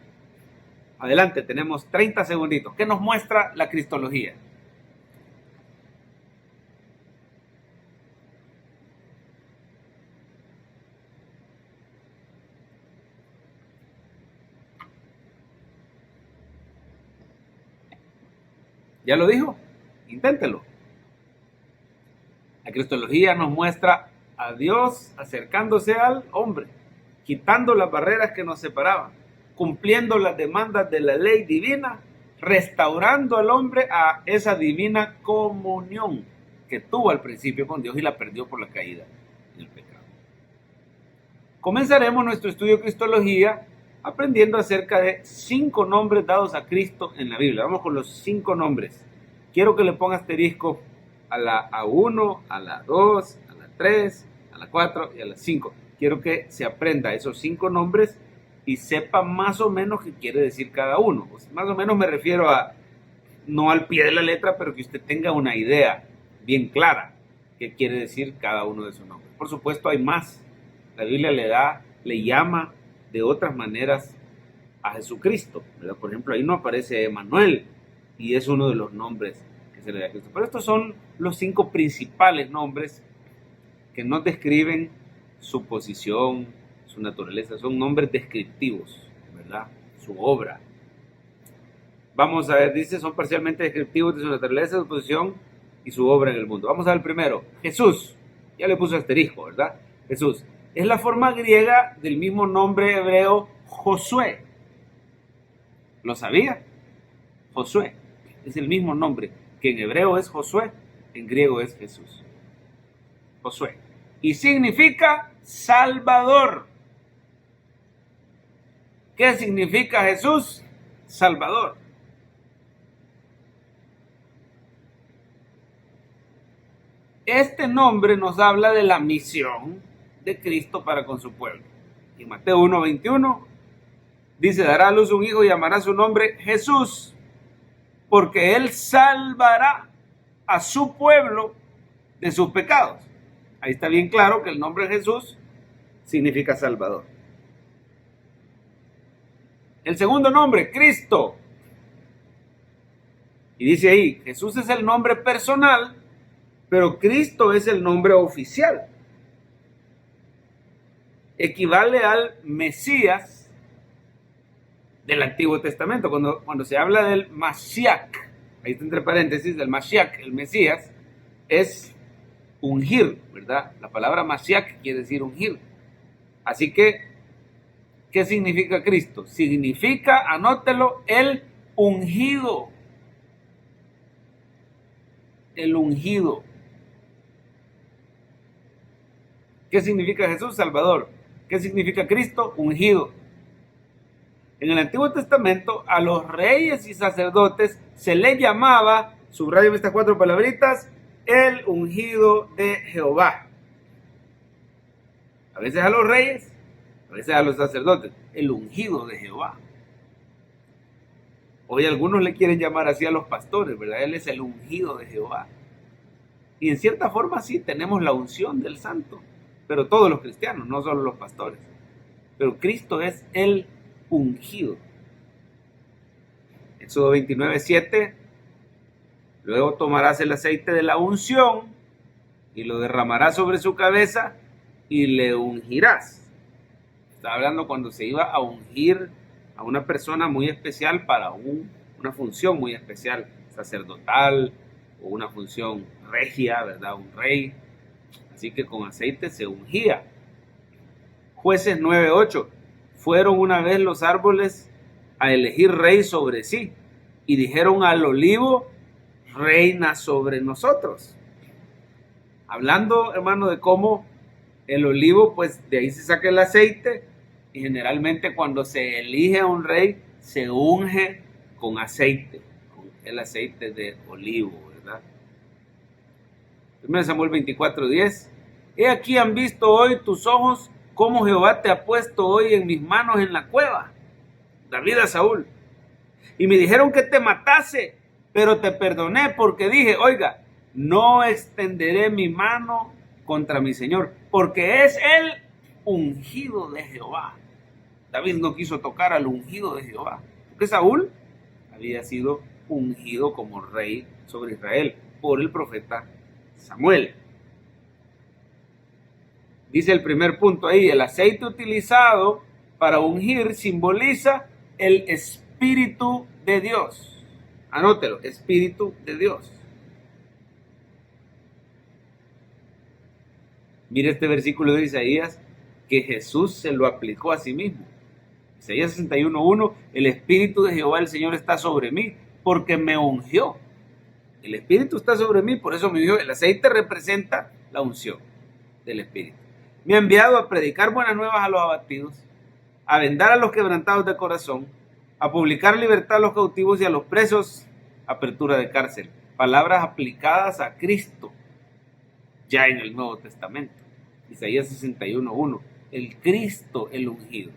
Adelante, tenemos 30 segunditos. ¿Qué nos muestra la cristología? ¿Ya lo dijo? Inténtelo. La cristología nos muestra a Dios acercándose al hombre, quitando las barreras que nos separaban, cumpliendo las demandas de la ley divina, restaurando al hombre a esa divina comunión que tuvo al principio con Dios y la perdió por la caída en el pecado. Comenzaremos nuestro estudio de cristología aprendiendo acerca de 5 nombres dados a Cristo en la Biblia. Vamos con los 5 nombres. Quiero que le ponga asterisco a la A1, a la 2, a la 3, a la 4 y a la 5. Quiero que se aprenda esos 5 nombres y sepa más o menos qué quiere decir cada uno. Pues más o menos me refiero a, no al pie de la letra, pero que usted tenga una idea bien clara qué quiere decir cada uno de sus nombres. Por supuesto hay más. La Biblia le llama de otras maneras a Jesucristo, ¿verdad? Por ejemplo, ahí no aparece Emanuel y es uno de los nombres que se le da a Cristo. Pero estos son los 5 principales nombres que nos describen su posición, su naturaleza. Son nombres descriptivos, ¿verdad? Su obra. Vamos a ver, dice, son parcialmente descriptivos de su naturaleza, su posición y su obra en el mundo. Vamos a ver el primero, Jesús. Ya le puse asterisco, ¿verdad? Jesús. Es la forma griega del mismo nombre hebreo Josué. ¿Lo sabía? Josué. Es el mismo nombre que en hebreo es Josué, en griego es Jesús. Josué. Y significa Salvador. ¿Qué significa Jesús? Salvador. Este nombre nos habla de la misión de Cristo para con su pueblo. En Mateo 1:21 dice, dará a luz un hijo y llamará su nombre Jesús, porque él salvará a su pueblo de sus pecados. Ahí está bien claro que el nombre Jesús significa Salvador. El segundo nombre, Cristo. Y dice ahí, Jesús es el nombre personal, pero Cristo es el nombre oficial. Equivale al Mesías del Antiguo Testamento. Cuando se habla del Mashiach, ahí está entre paréntesis, del Mashiach, el Mesías, es ungir, ¿verdad? La palabra Mashiach quiere decir ungir. Así que, ¿qué significa Cristo? Significa, anótelo, el ungido. El ungido. ¿Qué significa Jesús? Salvador. ¿Qué significa Cristo? Ungido. En el Antiguo Testamento a los reyes y sacerdotes se les llamaba, subrayo estas 4 palabritas, el ungido de Jehová. A veces a los reyes, a veces a los sacerdotes. el ungido de Jehová. Hoy algunos le quieren llamar así a los pastores, ¿verdad? Él es el ungido de Jehová. Y en cierta forma sí, tenemos la unción del santo, pero todos los cristianos, no solo los pastores. Pero Cristo es el ungido. Éxodo 29:7, luego tomarás el aceite de la unción y lo derramarás sobre su cabeza y le ungirás. Está hablando cuando se iba a ungir a una persona muy especial para una función muy especial, sacerdotal o una función regia, ¿verdad? Un rey. Así que con aceite se ungía. Jueces 9:8, fueron una vez los árboles a elegir rey sobre sí y dijeron al olivo, reina sobre nosotros. Hablando, hermano, de cómo el olivo, pues de ahí se saca el aceite y generalmente cuando se elige a un rey se unge con aceite, con el aceite de olivo, ¿verdad? 1 Samuel 24:10, he aquí han visto hoy tus ojos cómo Jehová te ha puesto hoy en mis manos en la cueva. David a Saúl. Y me dijeron que te matase, pero te perdoné porque dije, oiga, no extenderé mi mano contra mi Señor, porque es el ungido de Jehová. David no quiso tocar al ungido de Jehová, porque Saúl había sido ungido como rey sobre Israel por el profeta Samuel. Dice el primer punto ahí, el aceite utilizado para ungir simboliza el Espíritu de Dios. Anótelo, Espíritu de Dios. Mire este versículo de Isaías que Jesús se lo aplicó a sí mismo. Isaías 61:1, el Espíritu de Jehová el Señor está sobre mí porque me ungió. El Espíritu está sobre mí, por eso me ungió. El aceite representa la unción del Espíritu. Me ha enviado a predicar buenas nuevas a los abatidos, a vendar a los quebrantados de corazón, a publicar libertad a los cautivos y a los presos, apertura de cárcel. Palabras aplicadas a Cristo ya en el Nuevo Testamento. Isaías 61:1, el Cristo, el ungido.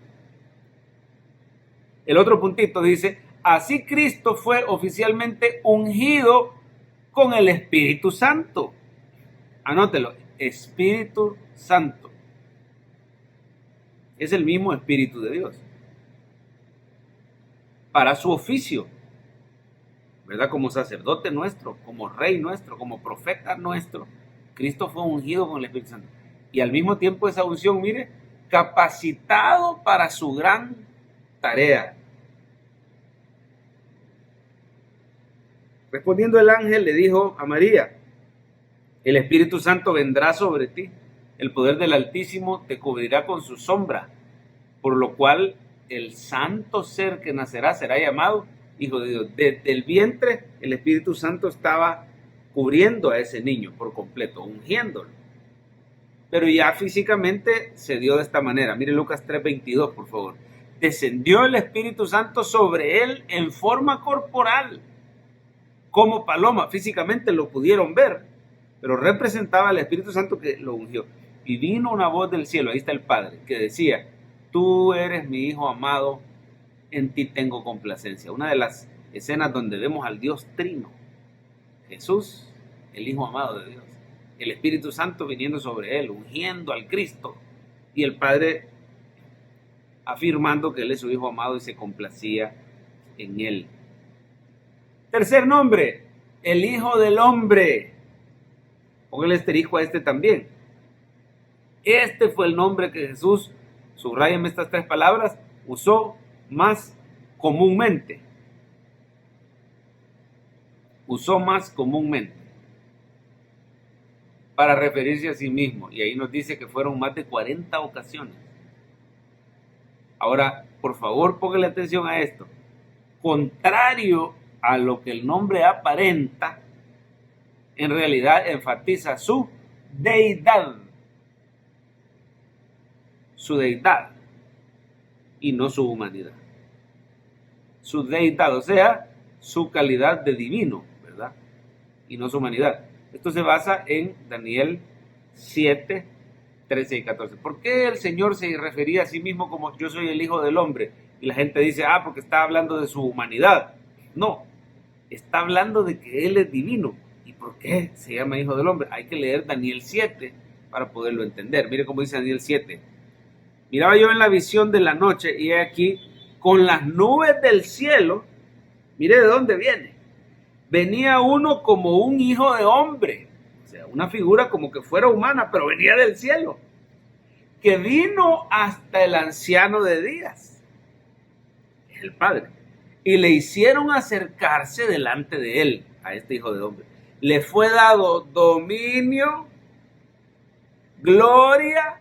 El otro puntito dice, así Cristo fue oficialmente ungido con el Espíritu Santo. Anótelo, Espíritu Santo. Es el mismo Espíritu de Dios. Para su oficio, ¿verdad? Como sacerdote nuestro, como rey nuestro, como profeta nuestro, Cristo fue ungido con el Espíritu Santo. Y al mismo tiempo esa unción, mire, capacitado para su gran tarea. Respondiendo el ángel le dijo a María, el Espíritu Santo vendrá sobre ti, el poder del Altísimo te cubrirá con su sombra, por lo cual el santo ser que nacerá será llamado Hijo de Dios. Desde el vientre el Espíritu Santo estaba cubriendo a ese niño por completo, ungiéndolo. Pero ya físicamente se dio de esta manera. Mire Lucas 3:22, por favor. Descendió el Espíritu Santo sobre él en forma corporal, como paloma. Físicamente lo pudieron ver, pero representaba al Espíritu Santo que lo ungió. Y vino una voz del cielo, ahí está el Padre, que decía, tú eres mi Hijo amado, en ti tengo complacencia. Una de las escenas donde vemos al Dios trino, Jesús, el Hijo amado de Dios, el Espíritu Santo viniendo sobre él, ungiendo al Cristo, y el Padre afirmando que él es su Hijo amado y se complacía en él. Tercer nombre, el Hijo del Hombre. Póngale asterisco a este también. Este fue el nombre que Jesús, subráyenme estas tres palabras, usó más comúnmente. Usó más comúnmente para referirse a sí mismo. Y ahí nos dice que fueron más de 40 ocasiones. Ahora, por favor, póngale atención a esto. Contrario a lo que el nombre aparenta, en realidad enfatiza su deidad. Su deidad y no su humanidad. Su deidad, o sea, su calidad de divino, ¿verdad? Y no su humanidad. Esto se basa en Daniel 7, 13 y 14. ¿Por qué el Señor se refería a sí mismo como yo soy el Hijo del Hombre? Y la gente dice, porque está hablando de su humanidad. No, está hablando de que Él es divino. ¿Y por qué se llama Hijo del Hombre? Hay que leer Daniel 7 para poderlo entender. Mire cómo dice Daniel 7. Miraba yo en la visión de la noche y he aquí con las nubes del cielo, mire de dónde viene. Venía uno como un hijo de hombre, o sea, una figura como que fuera humana, pero venía del cielo, que vino hasta el anciano de días, el Padre, y le hicieron acercarse delante de él, a este hijo de hombre. Le fue dado dominio, gloria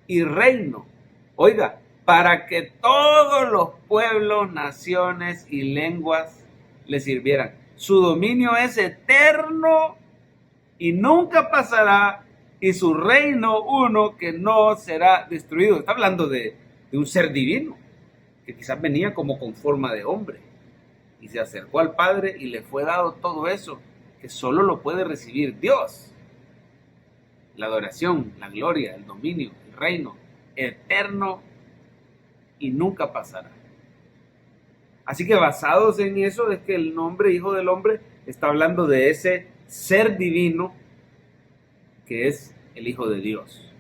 y reino. Oiga, para que todos los pueblos, naciones y lenguas le sirvieran. Su dominio es eterno y nunca pasará, y su reino uno que no será destruido. Está hablando de un ser divino, que quizás venía como con forma de hombre, y se acercó al Padre y le fue dado todo eso, que solo lo puede recibir Dios. La adoración, la gloria, el dominio, el reino, eterno y nunca pasará. Así que basados en eso es que el nombre Hijo del Hombre está hablando de ese ser divino que es el Hijo de Dios.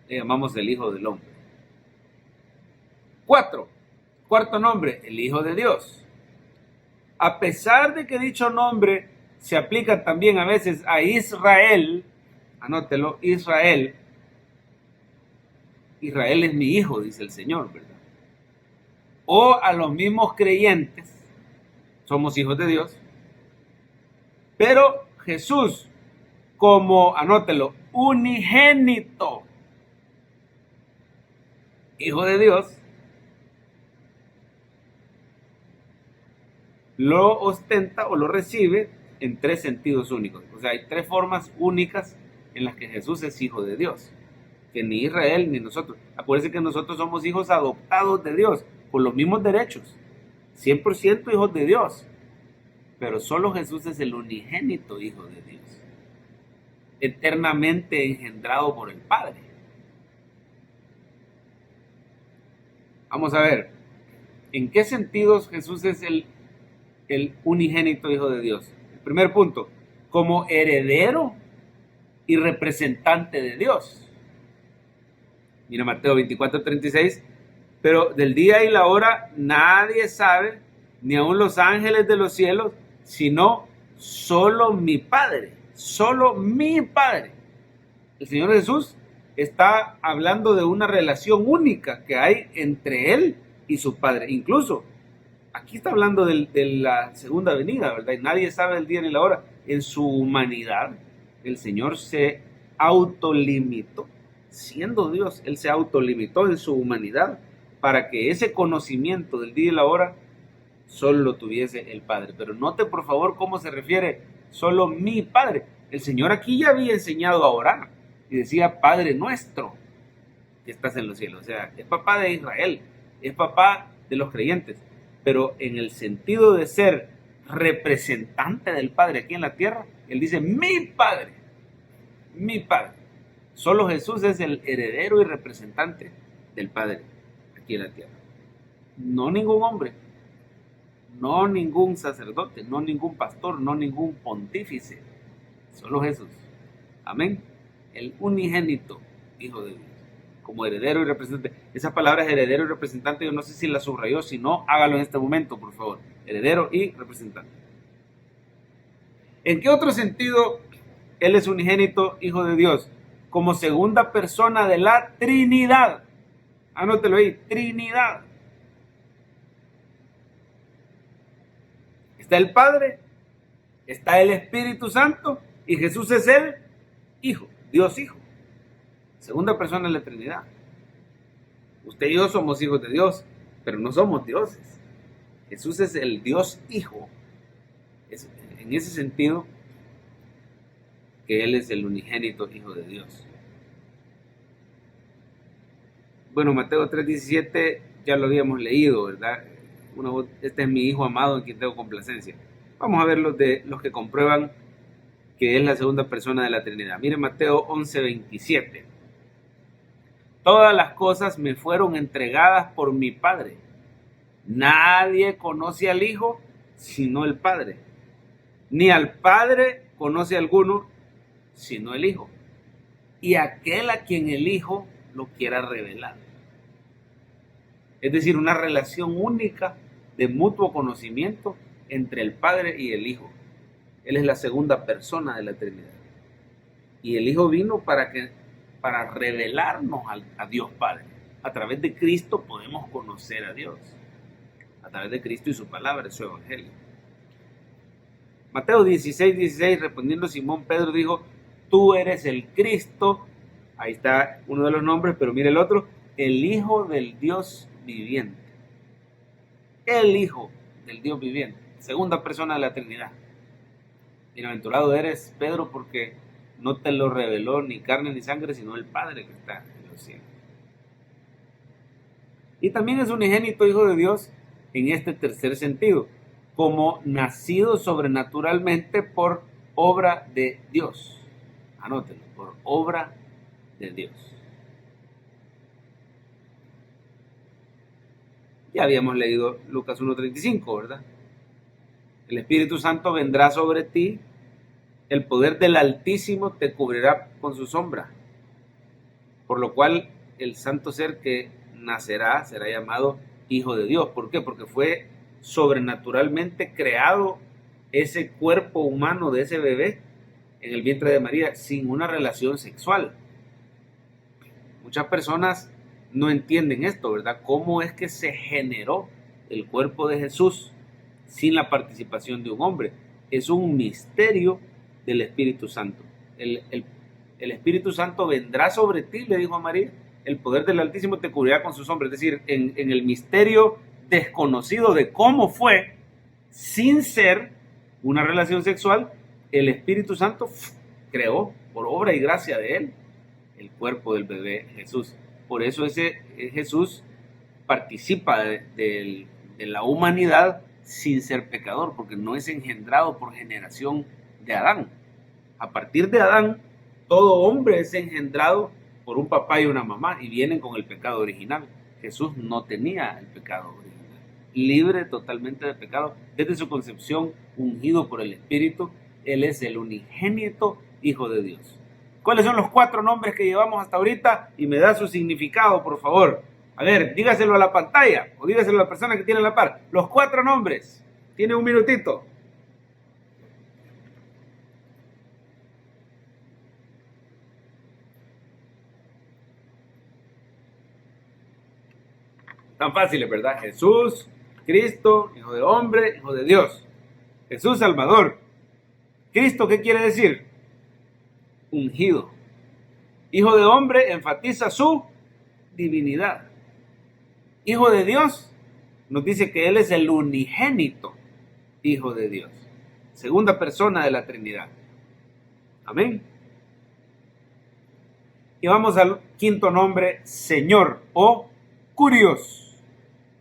Le llamamos el Hijo del Hombre. Cuarto nombre, el Hijo de Dios. A pesar de que dicho nombre se aplica también a veces a Israel, anótelo, Israel es mi hijo, dice el Señor, ¿verdad? O a los mismos creyentes, somos hijos de Dios, pero Jesús, como, anótelo, unigénito, hijo de Dios, lo ostenta o lo recibe en tres sentidos únicos. O sea, hay tres formas únicas en las que Jesús es hijo de Dios, que ni Israel ni nosotros. Acuérdense que nosotros somos hijos adoptados de Dios, con los mismos derechos, 100% hijos de Dios, pero solo Jesús es el unigénito hijo de Dios, eternamente engendrado por el Padre. Vamos a ver, ¿en qué sentidos Jesús es el unigénito hijo de Dios? El primer punto, como heredero y representante de Dios. Mira Mateo 24:36, pero del día y la hora nadie sabe, ni aun los ángeles de los cielos, sino solo mi Padre, solo mi Padre. El Señor Jesús está hablando de una relación única que hay entre Él y su Padre. Incluso, aquí está hablando de la segunda venida, ¿verdad? Y nadie sabe el día ni la hora. En su humanidad, el Señor se autolimitó. Siendo Dios, Él se autolimitó en su humanidad para que ese conocimiento del día y la hora solo lo tuviese el Padre. Pero note por favor cómo se refiere solo mi Padre. El Señor aquí ya había enseñado a orar y decía Padre nuestro que estás en los cielos. O sea, es papá de Israel, es papá de los creyentes, pero en el sentido de ser representante del Padre aquí en la tierra, Él dice mi Padre, mi Padre. Solo Jesús es el heredero y representante del Padre aquí en la tierra. No ningún hombre, no ningún sacerdote, no ningún pastor, no ningún pontífice. Solo Jesús. Amén. El unigénito Hijo de Dios, como heredero y representante. Esa palabra es heredero y representante, yo no sé si la subrayó, si no, hágalo en este momento, por favor. Heredero y representante. ¿En qué otro sentido Él es unigénito Hijo de Dios? Como segunda persona de la Trinidad. Anótelo ahí, Trinidad. Está el Padre, está el Espíritu Santo y Jesús es el Hijo, Dios Hijo. Segunda persona de la Trinidad. Usted y yo somos hijos de Dios, pero no somos dioses. Jesús es el Dios Hijo. Es en ese sentido que Él es el unigénito Hijo de Dios. Bueno, Mateo 3:17 ya lo habíamos leído, ¿verdad? Este es mi Hijo amado en quien tengo complacencia. Vamos a ver los que comprueban que es la segunda persona de la Trinidad. Mire Mateo 11:27. Todas las cosas me fueron entregadas por mi Padre. Nadie conoce al Hijo sino el Padre. Ni al Padre conoce alguno sino el Hijo. Y aquel a quien el Hijo lo quiera revelar. Es decir, una relación única de mutuo conocimiento entre el Padre y el Hijo. Él es la segunda persona de la Trinidad. Y el Hijo vino para revelarnos a Dios Padre. A través de Cristo podemos conocer a Dios. A través de Cristo y su palabra, su evangelio. Mateo 16:16, respondiendo Simón Pedro, dijo: tú eres el Cristo. Ahí está uno de los nombres, pero mire el otro: el Hijo del Dios viviente. El Hijo del Dios viviente. Segunda persona de la Trinidad. Bienaventurado eres, Pedro, porque no te lo reveló ni carne ni sangre, sino el Padre que está en los cielos. Y también es unigénito Hijo de Dios en este tercer sentido, como nacido sobrenaturalmente por obra de Dios. Anótenlo, por obra de Dios. Ya habíamos leído Lucas 1:35, ¿verdad? El Espíritu Santo vendrá sobre ti, el poder del Altísimo te cubrirá con su sombra, por lo cual el santo ser que nacerá será llamado Hijo de Dios. ¿Por qué? Porque fue sobrenaturalmente creado ese cuerpo humano de ese bebé en el vientre de María sin una relación sexual. Muchas personas no entienden esto, ¿verdad? ¿Cómo es que se generó el cuerpo de Jesús sin la participación de un hombre? Es un misterio del Espíritu Santo. El Espíritu Santo vendrá sobre ti, le dijo a María, el poder del Altísimo te cubrirá con su sombra. Es decir, en el misterio desconocido de cómo fue, sin ser una relación sexual, el Espíritu Santo creó, por obra y gracia de él, el cuerpo del bebé Jesús. Por eso ese Jesús participa de la humanidad sin ser pecador, porque no es engendrado por generación de Adán. A partir de Adán, todo hombre es engendrado por un papá y una mamá y vienen con el pecado original. Jesús no tenía el pecado original, libre totalmente de pecado desde su concepción, ungido por el Espíritu. Él es el unigénito Hijo de Dios. ¿Cuáles son los 4 nombres que llevamos hasta ahorita? Y me da su significado, por favor. A ver, dígaselo a la pantalla o dígaselo a la persona que tiene la par. Los 4 nombres. Tiene un minutito. Tan fáciles, ¿verdad? Jesús, Cristo, Hijo de Hombre, Hijo de Dios. Jesús Salvador. Cristo, ¿qué quiere decir? Ungido. Hijo de Hombre enfatiza su divinidad. Hijo de Dios nos dice que Él es el unigénito Hijo de Dios. Segunda persona de la Trinidad. Amén. Y vamos al 5.º nombre, Señor o Curios.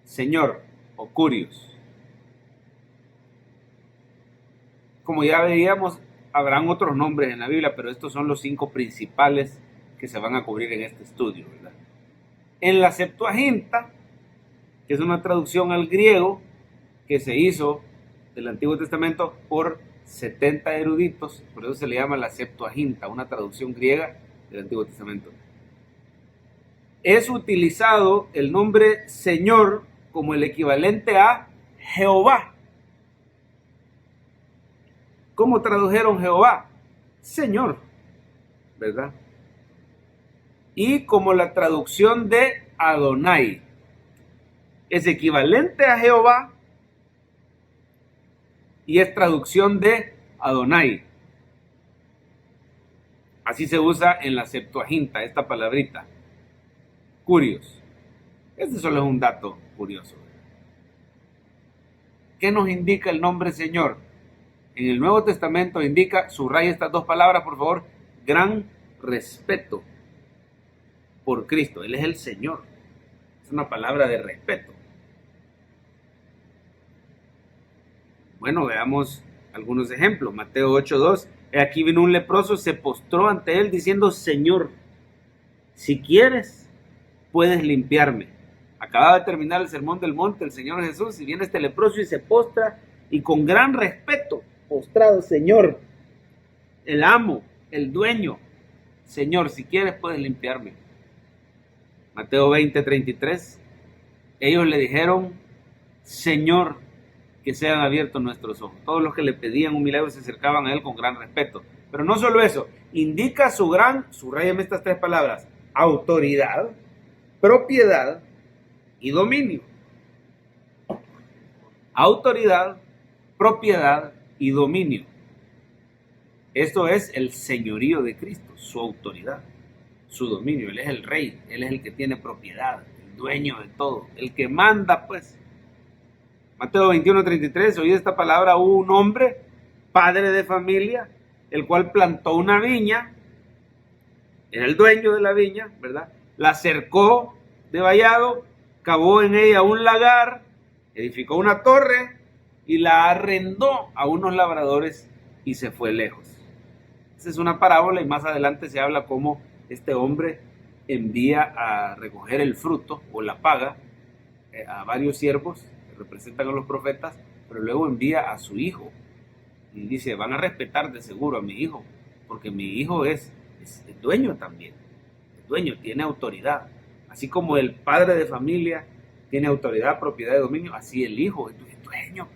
Señor o Curios. Como ya veíamos, habrán otros nombres en la Biblia, pero estos son los 5 principales que se van a cubrir en este estudio, ¿verdad? En la Septuaginta, que es una traducción al griego que se hizo del Antiguo Testamento por 70 eruditos, por eso se le llama la Septuaginta, una traducción griega del Antiguo Testamento. Es utilizado el nombre Señor como el equivalente a Jehová. ¿Cómo tradujeron Jehová? Señor, ¿verdad? Y como la traducción de Adonai. Es equivalente a Jehová y es traducción de Adonai. Así se usa en la Septuaginta esta palabrita. Curios. Este solo es un dato curioso. ¿Qué nos indica el nombre Señor? En el Nuevo Testamento indica, subraya estas 2 palabras, por favor, gran respeto por Cristo. Él es el Señor. Es una palabra de respeto. Bueno, veamos algunos ejemplos. Mateo 8:2, Aquí vino un leproso, se postró ante él diciendo: Señor, si quieres, puedes limpiarme. Acababa de terminar el sermón del monte el Señor Jesús, y viene este leproso y se postra, y con gran respeto, postrado: Señor, el amo, el dueño, Señor, si quieres, puedes limpiarme. Mateo 20:33, ellos le dijeron: Señor, que sean abiertos nuestros ojos. Todos los que le pedían un milagro se acercaban a él con gran respeto. Pero no solo eso, indica subrayame estas tres palabras: autoridad, propiedad y dominio. Autoridad, propiedad y dominio. Esto es el señorío de Cristo, su autoridad, su dominio. Él es el rey, Él es el que tiene propiedad, el dueño de todo, el que manda, pues. Mateo 21:33, oí esta palabra: hubo un hombre, padre de familia, el cual plantó una viña, era el dueño de la viña, ¿verdad? La cercó de vallado, cavó en ella un lagar, edificó una torre y la arrendó a unos labradores y se fue lejos. Esa es una parábola, y más adelante se habla cómo este hombre envía a recoger el fruto o la paga a varios siervos que representan a los profetas, pero luego envía a su hijo y dice: van a respetar de seguro a mi hijo, porque mi hijo es el dueño también, el dueño tiene autoridad, así como el padre de familia tiene autoridad, propiedad y dominio, así el hijo es dueño.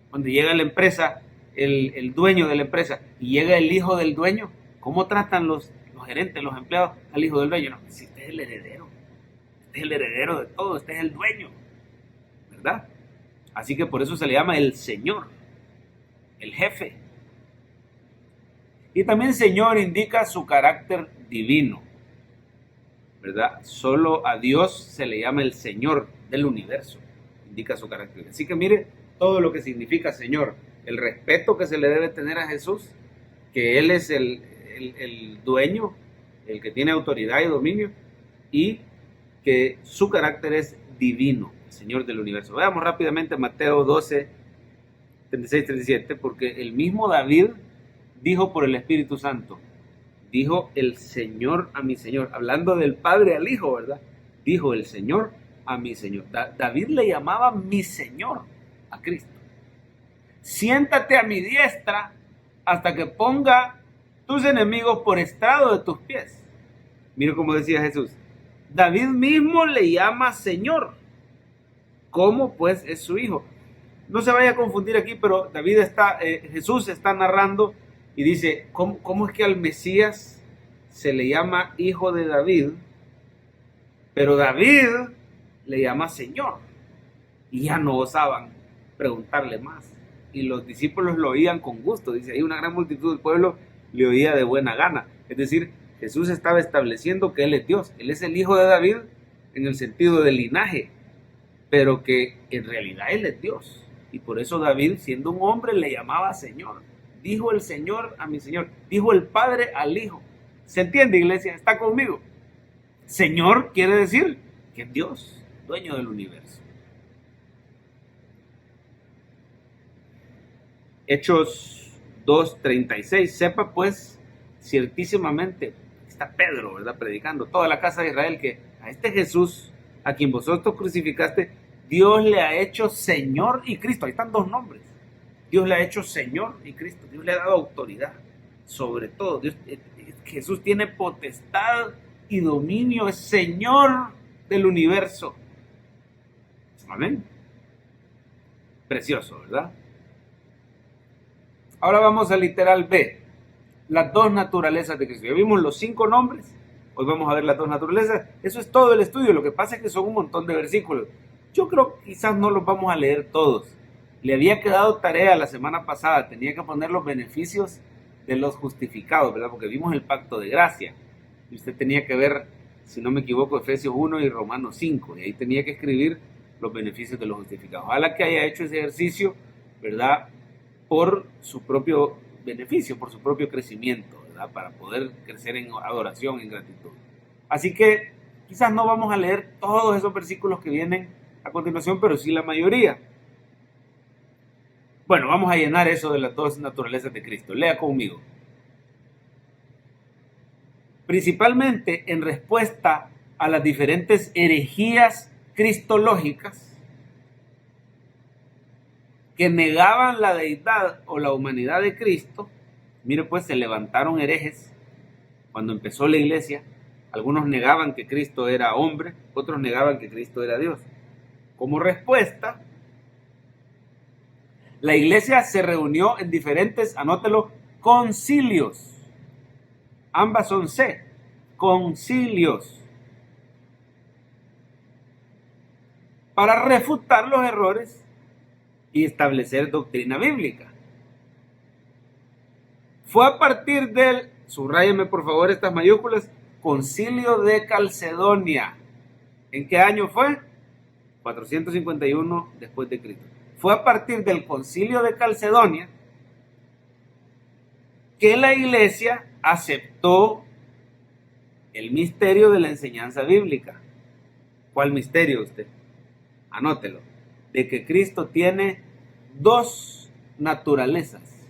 Cuando llega a la empresa el dueño de la empresa y llega el hijo del dueño, ¿cómo tratan los gerentes, los empleados al hijo del dueño? No, si este es el heredero, este es el heredero de todo, este es el dueño, ¿verdad? Así que por eso se le llama el Señor, el jefe. Y también Señor indica su carácter divino, ¿verdad? Solo a Dios se le llama el Señor del universo, indica su carácter. Así que mire todo lo que significa Señor: el respeto que se le debe tener a Jesús, que Él es el dueño, el que tiene autoridad y dominio, y que su carácter es divino, el Señor del universo. Veamos rápidamente Mateo 12, 36, 37, porque el mismo David dijo por el Espíritu Santo, dijo el Señor a mi Señor, hablando del Padre al Hijo, ¿verdad? Dijo el Señor a mi Señor. David le llamaba mi Señor a Cristo. Siéntate a mi diestra hasta que ponga tus enemigos por estrado de tus pies. Mira cómo decía Jesús. David mismo le llama Señor. ¿Cómo pues es su hijo? No se vaya a confundir aquí, pero Jesús está narrando y dice: ¿cómo es que al Mesías se le llama hijo de David, pero David le llama Señor? Y ya no osaban preguntarle más. Y los discípulos lo oían con gusto. Dice, ahí una gran multitud del pueblo le oía de buena gana. Es decir, Jesús estaba estableciendo que Él es Dios. Él es el hijo de David en el sentido del linaje, pero que en realidad Él es Dios. Y por eso David, siendo un hombre, le llamaba Señor. Dijo el Señor a mi Señor. Dijo el Padre al Hijo. ¿Se entiende, iglesia? ¿Está conmigo? Señor quiere decir que es Dios, dueño del universo. Hechos 2:36, sepa pues ciertísimamente, está Pedro, ¿verdad?, predicando toda la casa de Israel, que a este Jesús, a quien vosotros crucificaste, Dios le ha hecho Señor y Cristo. Ahí están dos nombres. Dios le ha hecho Señor y Cristo. Dios le ha dado autoridad sobre todo. Jesús tiene potestad y dominio, es Señor del universo. Amén. Precioso, ¿verdad? Ahora vamos al literal B, las dos naturalezas de Cristo. Ya vimos los 5 nombres, hoy vamos a ver las dos naturalezas. Eso es todo el estudio, lo que pasa es que son un montón de versículos. Yo creo que quizás no los vamos a leer todos. Le había quedado tarea la semana pasada, tenía que poner los beneficios de los justificados, ¿verdad? Porque vimos el pacto de gracia. Y usted tenía que ver, si no me equivoco, Efesios 1 y Romanos 5. Y ahí tenía que escribir los beneficios de los justificados. Ojalá que haya hecho ese ejercicio, ¿verdad?, por su propio beneficio, por su propio crecimiento, ¿verdad?, para poder crecer en adoración, en gratitud. Así que quizás no vamos a leer todos esos versículos que vienen a continuación, pero sí la mayoría. Bueno, vamos a llenar eso de las dos naturalezas de Cristo. Lea conmigo. Principalmente en respuesta a las diferentes herejías cristológicas que negaban la deidad o la humanidad de Cristo. Mire, pues se levantaron herejes cuando empezó la iglesia. Algunos negaban que Cristo era hombre, otros negaban que Cristo era Dios. Como respuesta, la iglesia se reunió en diferentes, anótelo, concilios. Ambas son C, concilios. Para refutar los errores y establecer doctrina bíblica. Fue a partir del, subráyeme por favor estas mayúsculas, Concilio de Calcedonia. ¿En qué año fue? 451 después de Cristo. Fue a partir del Concilio de Calcedonia que la iglesia aceptó el misterio de la enseñanza bíblica. ¿Cuál misterio usted? Anótelo. De que Cristo tiene dos naturalezas.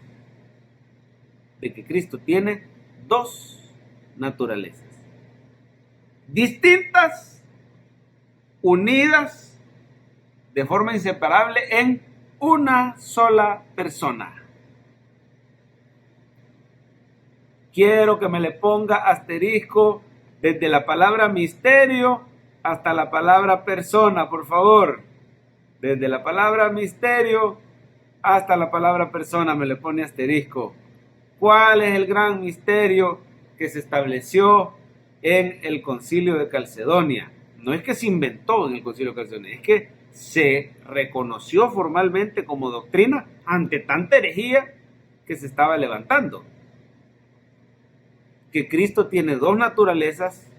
De que Cristo tiene dos naturalezas. Distintas, unidas, de forma inseparable en una sola persona. Quiero que me le ponga asterisco desde la palabra misterio hasta la palabra persona, por favor. Desde la palabra misterio hasta la palabra persona me le pone asterisco. ¿Cuál es el gran misterio que se estableció en el Concilio de Calcedonia? No es que se inventó en el Concilio de Calcedonia, es que se reconoció formalmente como doctrina ante tanta herejía que se estaba levantando. Que Cristo tiene dos naturalezas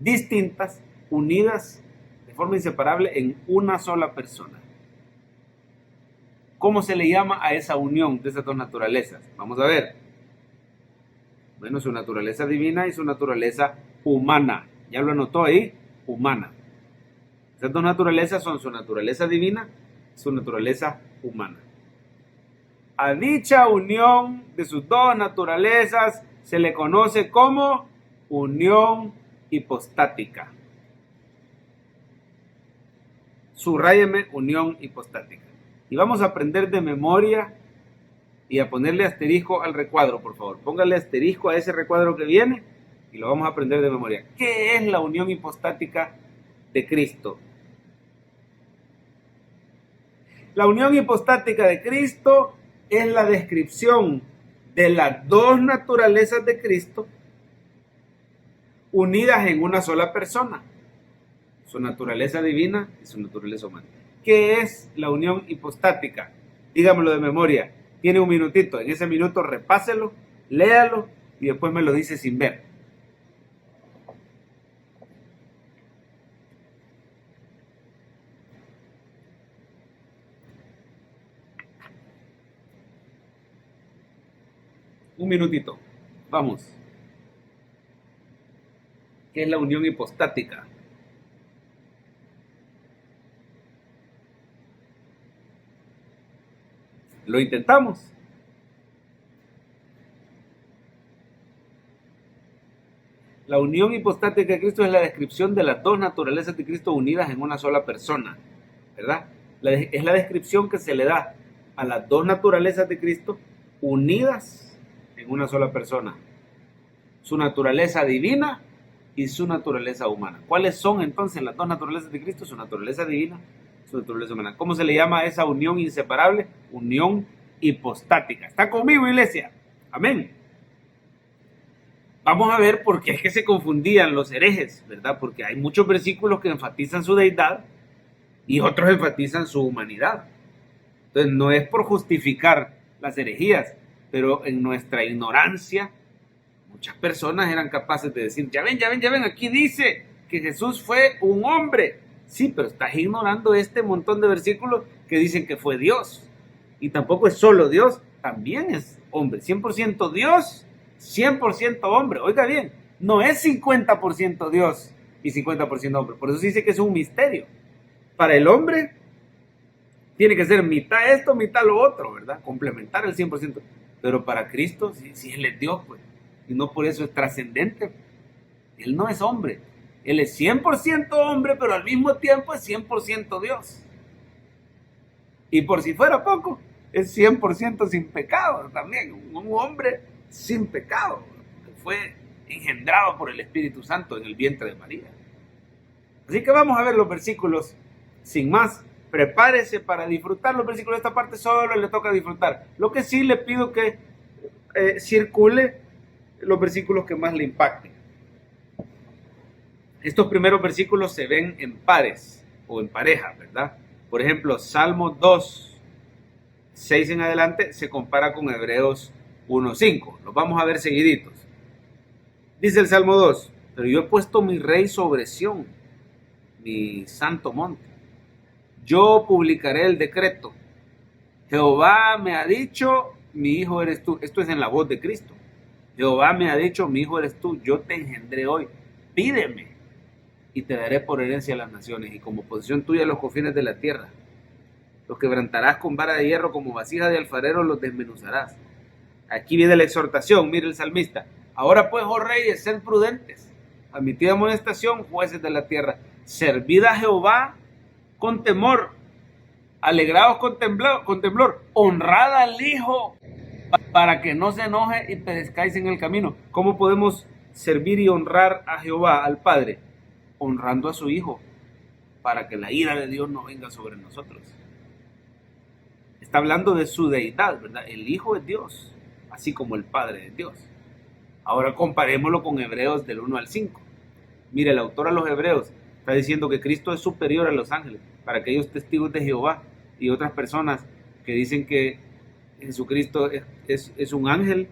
distintas, unidas de forma inseparable en una sola persona. ¿Cómo se le llama a esa unión de esas dos naturalezas? Vamos a ver. Bueno, su naturaleza divina y su naturaleza humana. Ya lo anotó ahí, humana. Esas dos naturalezas son su naturaleza divina y su naturaleza humana. A dicha unión de sus dos naturalezas se le conoce como unión hipostática. Subráyeme unión hipostática. Y vamos a aprender de memoria y a ponerle asterisco al recuadro, por favor. Póngale asterisco a ese recuadro que viene y lo vamos a aprender de memoria. ¿Qué es la unión hipostática de Cristo? La unión hipostática de Cristo es la descripción de las dos naturalezas de Cristo unidas en una sola persona, su naturaleza divina y su naturaleza humana. ¿Qué es la unión hipostática? Dígamelo de memoria. Tiene un minutito. En ese minuto repáselo, léalo y después me lo dice sin ver. Un minutito. Vamos. ¿Qué es la unión hipostática? Lo intentamos. La unión hipostática de Cristo es la descripción de las dos naturalezas de Cristo unidas en una sola persona, ¿verdad? Es la descripción que se le da a las dos naturalezas de Cristo unidas en una sola persona. Su naturaleza divina y su naturaleza humana. ¿Cuáles son entonces las dos naturalezas de Cristo? Su naturaleza divina, su naturaleza humana. ¿Cómo se le llama a esa unión inseparable? Unión hipostática. ¿Está conmigo, iglesia? Amén. Vamos a ver por qué es que se confundían los herejes, ¿verdad? Porque hay muchos versículos que enfatizan su deidad y otros enfatizan su humanidad. Entonces no es por justificar las herejías, pero en nuestra ignorancia muchas personas eran capaces de decir, ya ven, aquí dice que Jesús fue un hombre. Sí, pero estás ignorando este montón de versículos que dicen que fue Dios. Y tampoco es solo Dios, también es hombre. 100% Dios, 100% hombre. Oiga bien, no es 50% Dios y 50% hombre. Por eso se dice que es un misterio. Para el hombre Tiene que ser mitad esto, mitad lo otro, ¿verdad? Complementar el 100%. Pero para Cristo, sí, Él es Dios, pues. Y no por eso es trascendente. Él no es hombre. Él es 100% hombre, pero al mismo tiempo es 100% Dios. Y por si fuera poco, es 100% sin pecado también. Un hombre sin pecado, que fue engendrado por el Espíritu Santo en el vientre de María. Así que vamos a ver los versículos sin más. Prepárese para disfrutar los versículos de esta parte, solo le toca disfrutar. Lo que sí le pido que circule los versículos que más le impacten. Estos primeros versículos se ven en pares o en pareja, ¿verdad? Por ejemplo, Salmo 2, 6 en adelante se compara con Hebreos 1:5. Los vamos a ver seguiditos. Dice el Salmo 2, pero yo he puesto mi rey sobre Sión, mi santo monte. Yo publicaré el decreto. Jehová me ha dicho, mi hijo eres tú. Esto es en la voz de Cristo. Jehová me ha dicho, mi hijo eres tú. Yo te engendré hoy. Pídeme y te daré por herencia a las naciones y como posesión tuya los confines de la tierra. Los quebrantarás con vara de hierro, como vasija de alfarero los desmenuzarás. Aquí viene la exhortación, mire el salmista. Ahora pues, oh reyes, sed prudentes. Admitid amonestación, jueces de la tierra. Servid a Jehová con temor, alegraos con temblor, honrad al Hijo para que no se enoje y perezcáis en el camino. ¿Cómo podemos servir y honrar a Jehová, al Padre? Honrando a su Hijo, para que la ira de Dios no venga sobre nosotros. Está hablando de su deidad, ¿verdad? El Hijo es Dios, así como el Padre es Dios. Ahora comparémoslo con Hebreos del 1 al 5. Mire, el autor a los Hebreos está diciendo que Cristo es superior a los ángeles. Para aquellos testigos de Jehová y otras personas que dicen que Jesucristo es un ángel,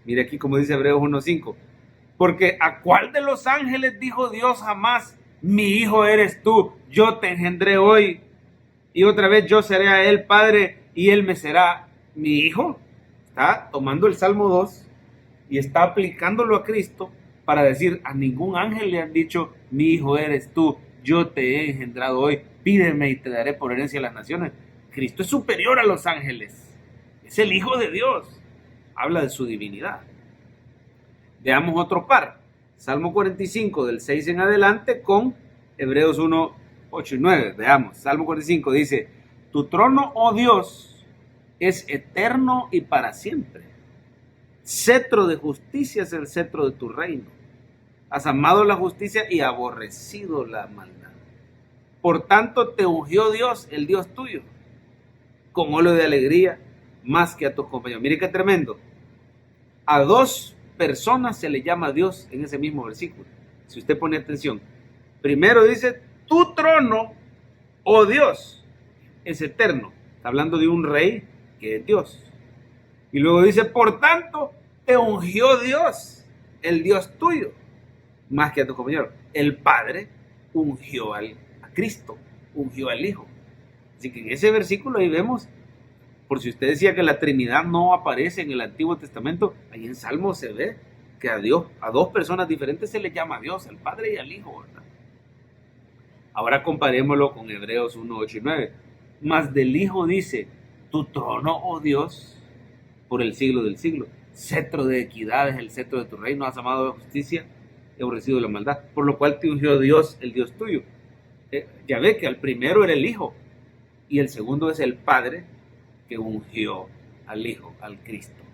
mire aquí como dice Hebreos 1:5. Porque ¿a cuál de los ángeles dijo Dios jamás, mi hijo eres tú, yo te engendré hoy, y otra vez yo seré a él padre y él me será mi hijo? Está tomando el Salmo 2 y está aplicándolo a Cristo para decir, a ningún ángel le han dicho, mi hijo eres tú, yo te he engendrado hoy, pídeme y te daré por herencia a las naciones. Cristo es superior a los ángeles, es el Hijo de Dios, habla de su divinidad. Veamos otro par, Salmo 45 del 6 en adelante con Hebreos 1, 8 y 9. Veamos, Salmo 45 dice, tu trono, oh Dios, es eterno y para siempre. Cetro de justicia es el cetro de tu reino. Has amado la justicia y aborrecido la maldad. Por tanto te ungió Dios, el Dios tuyo, con óleo de alegría más que a tus compañeros. Mire qué tremendo. A dos personas se le llama Dios en ese mismo versículo. Si usted pone atención. Primero dice, tu trono, oh Dios, es eterno. Está hablando de un rey que es Dios. Y luego dice, por tanto, te ungió Dios, el Dios tuyo, más que a tus compañeros. El Padre ungió a Cristo, ungió al Hijo. Así que en ese versículo ahí vemos, por si usted decía que la Trinidad no aparece en el Antiguo Testamento, ahí en Salmo se ve que a Dios, a dos personas diferentes se le llama Dios, al Padre y al Hijo, ¿verdad? Ahora comparémoslo con Hebreos 1, 8 y 9. Mas del Hijo dice, tu trono, oh Dios, por el siglo del siglo. Cetro de equidad es el cetro de tu reino, has amado la justicia y aborrecido la maldad, por lo cual te ungió Dios, el Dios tuyo. Ya ve que al primero era el Hijo y el segundo es el Padre que ungió al Hijo, al Cristo.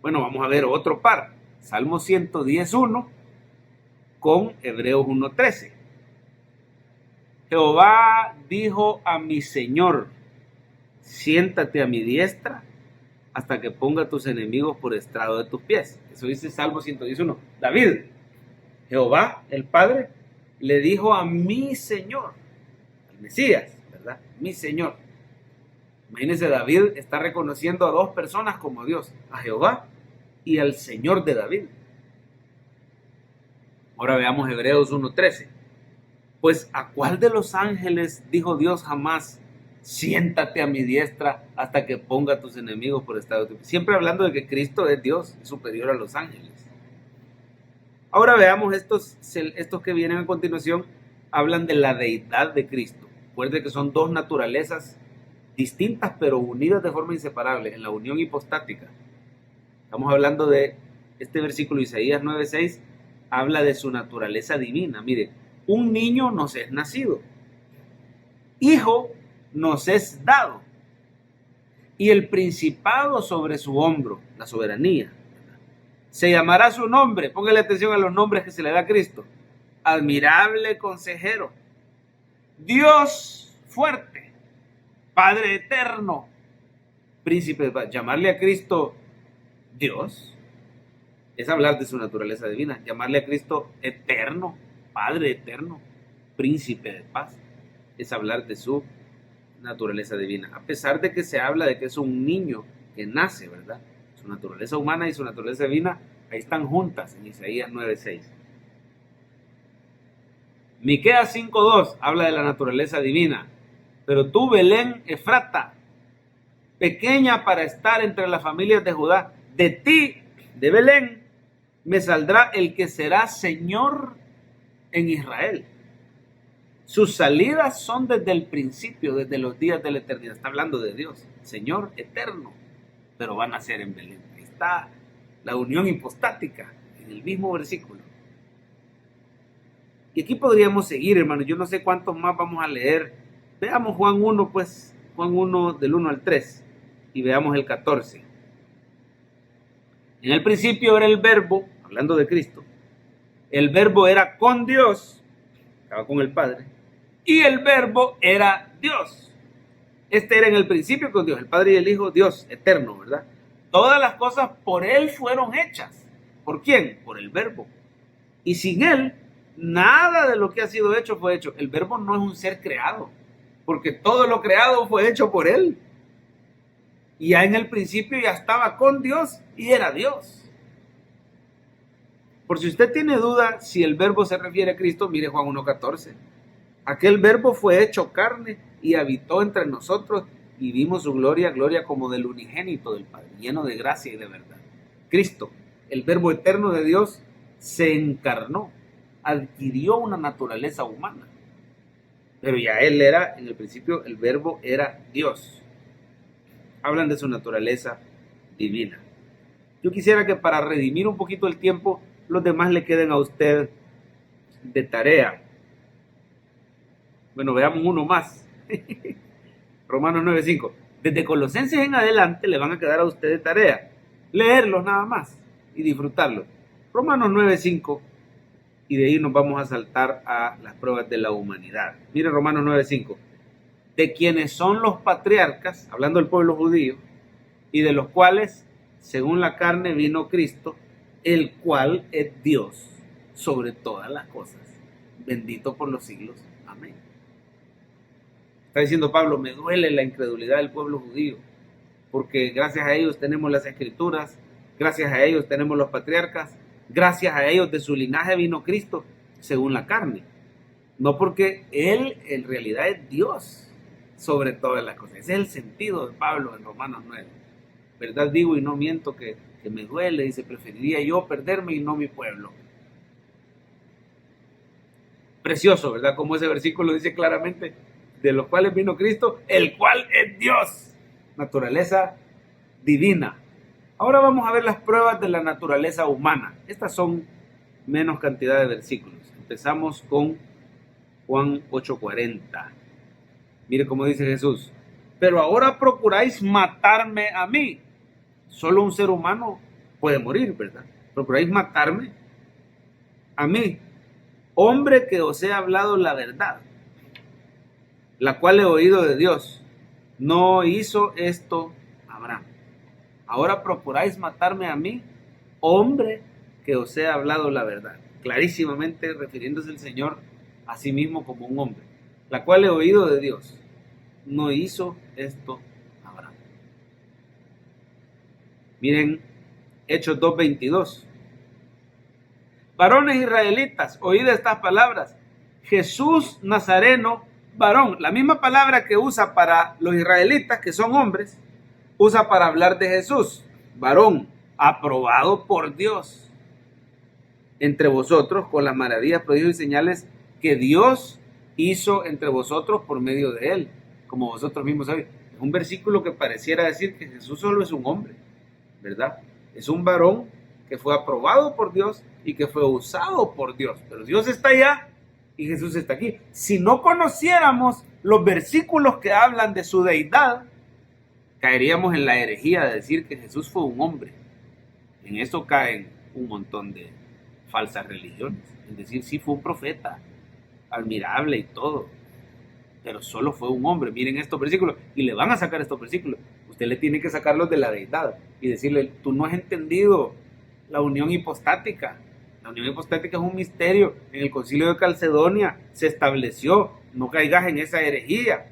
Bueno, vamos a ver otro par, Salmo 110:1 con Hebreos 1:13. Jehová dijo a mi Señor, siéntate a mi diestra hasta que ponga a tus enemigos por estrado de tus pies. Eso dice Salmo 111. David, Jehová, el Padre, le dijo a mi Señor, al Mesías, ¿verdad? Mi Señor. Imagínense, David está reconociendo a dos personas como Dios, a Jehová y al Señor de David. Ahora veamos Hebreos 1:13. Pues ¿a cuál de los ángeles dijo Dios jamás, siéntate a mi diestra hasta que ponga a tus enemigos por estrado de tus pies? Siempre hablando de que Cristo es Dios, es superior a los ángeles. Ahora veamos estos que vienen a continuación, hablan de la deidad de Cristo. Recuerde que son dos naturalezas distintas pero unidas de forma inseparable en la unión hipostática. Estamos hablando de este versículo, Isaías 9:6, habla de su naturaleza divina. Mire, un niño nos es nacido, hijo nos es dado, y el principado sobre su hombro, la soberanía. Se llamará su nombre, póngale atención a los nombres que se le da a Cristo: admirable consejero, Dios fuerte, Padre eterno, príncipe de paz. Llamarle a Cristo Dios es hablar de su naturaleza divina. Llamarle a Cristo eterno, Padre eterno, príncipe de paz, es hablar de su naturaleza divina. A pesar de que se habla de que es un niño que nace, ¿verdad? Su naturaleza humana y su naturaleza divina ahí están juntas en Isaías 9:6. Miqueas 5:2 habla de la naturaleza divina. Pero tú, Belén Efrata, pequeña para estar entre las familias de Judá, de ti, de Belén, me saldrá el que será Señor en Israel. Sus salidas son desde el principio, desde los días de la eternidad. Está hablando de Dios, Señor eterno, pero van a ser en Belén. Ahí está la unión hipostática en el mismo versículo. Y aquí podríamos seguir, hermanos. Yo no sé cuántos más vamos a leer. Veamos Juan 1, pues, Juan 1 del 1 al 3, y veamos el 14. En el principio era el verbo, hablando de Cristo. El verbo era con Dios, estaba con el Padre, y el verbo era Dios. Este era en el principio con Dios, el Padre y el Hijo, Dios eterno, ¿verdad? Todas las cosas por Él fueron hechas. ¿Por quién? Por el verbo. Y sin Él, nada de lo que ha sido hecho fue hecho. El verbo no es un ser creado, porque todo lo creado fue hecho por Él. Y ya en el principio ya estaba con Dios y era Dios. Por si usted tiene duda si el verbo se refiere a Cristo, mire Juan 1:14. Aquel verbo fue hecho carne y habitó entre nosotros y vimos su gloria, gloria como del unigénito del Padre, lleno de gracia y de verdad. Cristo, el verbo eterno de Dios, se encarnó, adquirió una naturaleza humana. Pero ya Él era, en el principio, el verbo era Dios. Hablan de su naturaleza divina. Yo quisiera que para redimir un poquito el tiempo, los demás le queden a usted de tarea. Bueno, veamos uno más. Romanos 9:5. Desde Colosenses en adelante le van a quedar a usted de tarea leerlos nada más y disfrutarlos. Romanos 9:5. Y de ahí nos vamos a saltar a las pruebas de la humanidad. Mire Romanos 9:5. De quienes son los patriarcas, hablando del pueblo judío, y de los cuales, según la carne, vino Cristo, el cual es Dios sobre todas las cosas, bendito por los siglos. Amén. Está diciendo Pablo, me duele la incredulidad del pueblo judío, porque gracias a ellos tenemos las escrituras, gracias a ellos tenemos los patriarcas, gracias a ellos de su linaje vino Cristo, según la carne. No porque Él en realidad es Dios sobre todas las cosas. Ese es el sentido de Pablo en Romanos 9. Verdad digo y no miento que me duele, dice, preferiría yo perderme y no mi pueblo. Precioso, ¿verdad? Como ese versículo dice claramente, de los cuales vino Cristo, el cual es Dios, naturaleza divina. Ahora vamos a ver las pruebas de la naturaleza humana. Estas son menos cantidad de versículos. Empezamos con Juan 8:40. Mire cómo dice Jesús. Pero ahora procuráis matarme a mí. Solo un ser humano puede morir, ¿verdad? Procuráis matarme a mí, hombre que os he hablado la verdad, la cual he oído de Dios. No hizo esto Abraham. Ahora procuráis matarme a mí, hombre que os he hablado la verdad. Clarísimamente refiriéndose el Señor a sí mismo como un hombre, la cual he oído de Dios. No hizo esto Abraham. Miren Hechos 2:22. Varones israelitas, oíd estas palabras. Jesús Nazareno, varón. La misma palabra que usa para los israelitas, que son hombres, usa para hablar de Jesús. Varón, aprobado por Dios entre vosotros con las maravillas, prodigios y señales que Dios hizo entre vosotros por medio de él, como vosotros mismos sabéis. Es un versículo que pareciera decir que Jesús solo es un hombre, ¿verdad? Es un varón que fue aprobado por Dios y que fue usado por Dios. Pero Dios está allá y Jesús está aquí. Si no conociéramos los versículos que hablan de su deidad, caeríamos en la herejía de decir que Jesús fue un hombre. En eso caen un montón de falsas religiones. Es decir, sí fue un profeta, admirable y todo, pero solo fue un hombre. Miren estos versículos, y le van a sacar estos versículos. Usted le tiene que sacarlos de la deidad y decirle, tú no has entendido la unión hipostática. La unión hipostática es un misterio. En el concilio de Calcedonia se estableció. No caigas en esa herejía,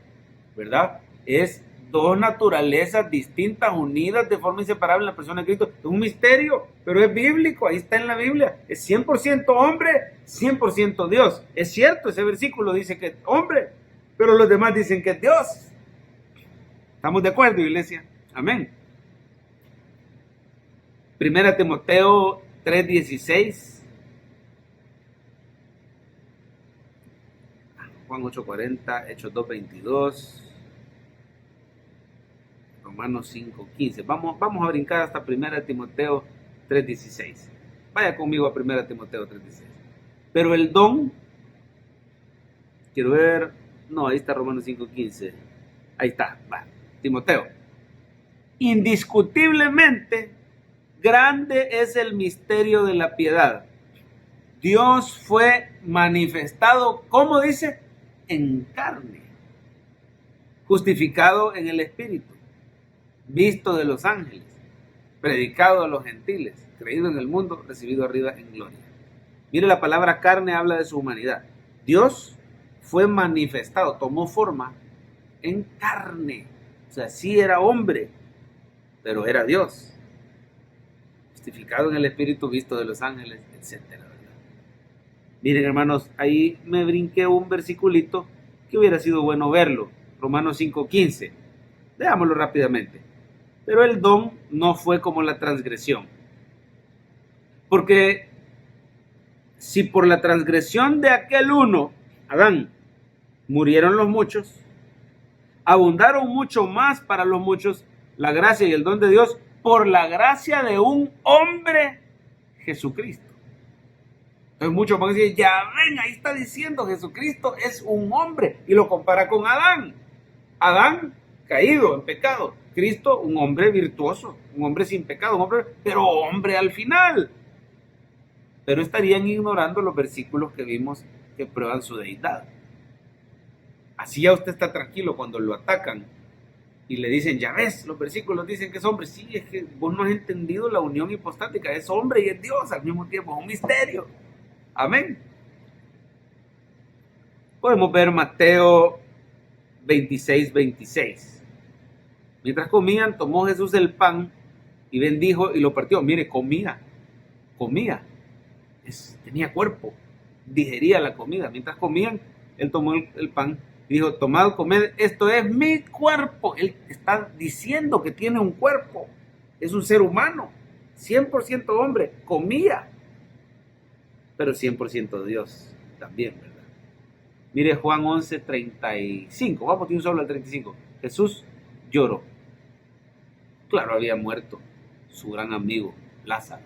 ¿verdad? Es dos naturalezas distintas, unidas de forma inseparable en la persona de Cristo. Es un misterio, pero es bíblico, ahí está en la Biblia. Es 100% hombre, 100% Dios. Es cierto, ese versículo dice que es hombre, pero los demás dicen que es Dios. ¿Estamos de acuerdo, iglesia? Amén. Primera Timoteo 3:16. Juan 8:40, Hechos 2:22. Romanos 5:15. Vamos a brincar hasta 1 Timoteo 3:16. Vaya conmigo a 1 Timoteo 3:16. Pero el don, quiero ver, no, ahí está Romanos 5:15. Ahí está, va, Timoteo. Indiscutiblemente, grande es el misterio de la piedad. Dios fue manifestado, ¿cómo dice? En carne, justificado en el Espíritu, visto de los ángeles, predicado a los gentiles, creído en el mundo, recibido arriba en gloria. Mire, la palabra carne habla de su humanidad. Dios fue manifestado, tomó forma en carne. O sea, sí era hombre, pero era Dios. Justificado en el Espíritu, visto de los ángeles, etcétera. Miren, hermanos, ahí me brinqué un versiculito que hubiera sido bueno verlo. Romanos 5:15. Veámoslo rápidamente. Pero el don no fue como la transgresión. Porque si por la transgresión de aquel uno, Adán, murieron los muchos, abundaron mucho más para los muchos la gracia y el don de Dios por la gracia de un hombre, Jesucristo. Entonces muchos van a decir, ya ven, ahí está diciendo Jesucristo es un hombre, y lo compara con Adán. Adán caído en pecado, Cristo un hombre virtuoso, un hombre sin pecado, un hombre, pero hombre al final. Pero estarían ignorando los versículos que vimos que prueban su deidad. Así ya usted está tranquilo cuando lo atacan y le dicen, ya ves, los versículos dicen que es hombre. Sí, es que vos no has entendido la unión hipostática, es hombre y es Dios al mismo tiempo, es un misterio. Amén. Podemos ver Mateo 26:26. Mientras comían, tomó Jesús el pan y bendijo y lo partió. Mire, comía. Tenía cuerpo, digería la comida. Mientras comían, él tomó el pan y dijo, tomad, comed, esto es mi cuerpo. Él está diciendo que tiene un cuerpo. Es un ser humano, 100% hombre, comía, pero 100% Dios también, ¿verdad? Mire Juan 11:35, vamos de un solo al 35. Jesús lloró. Claro, había muerto su gran amigo Lázaro.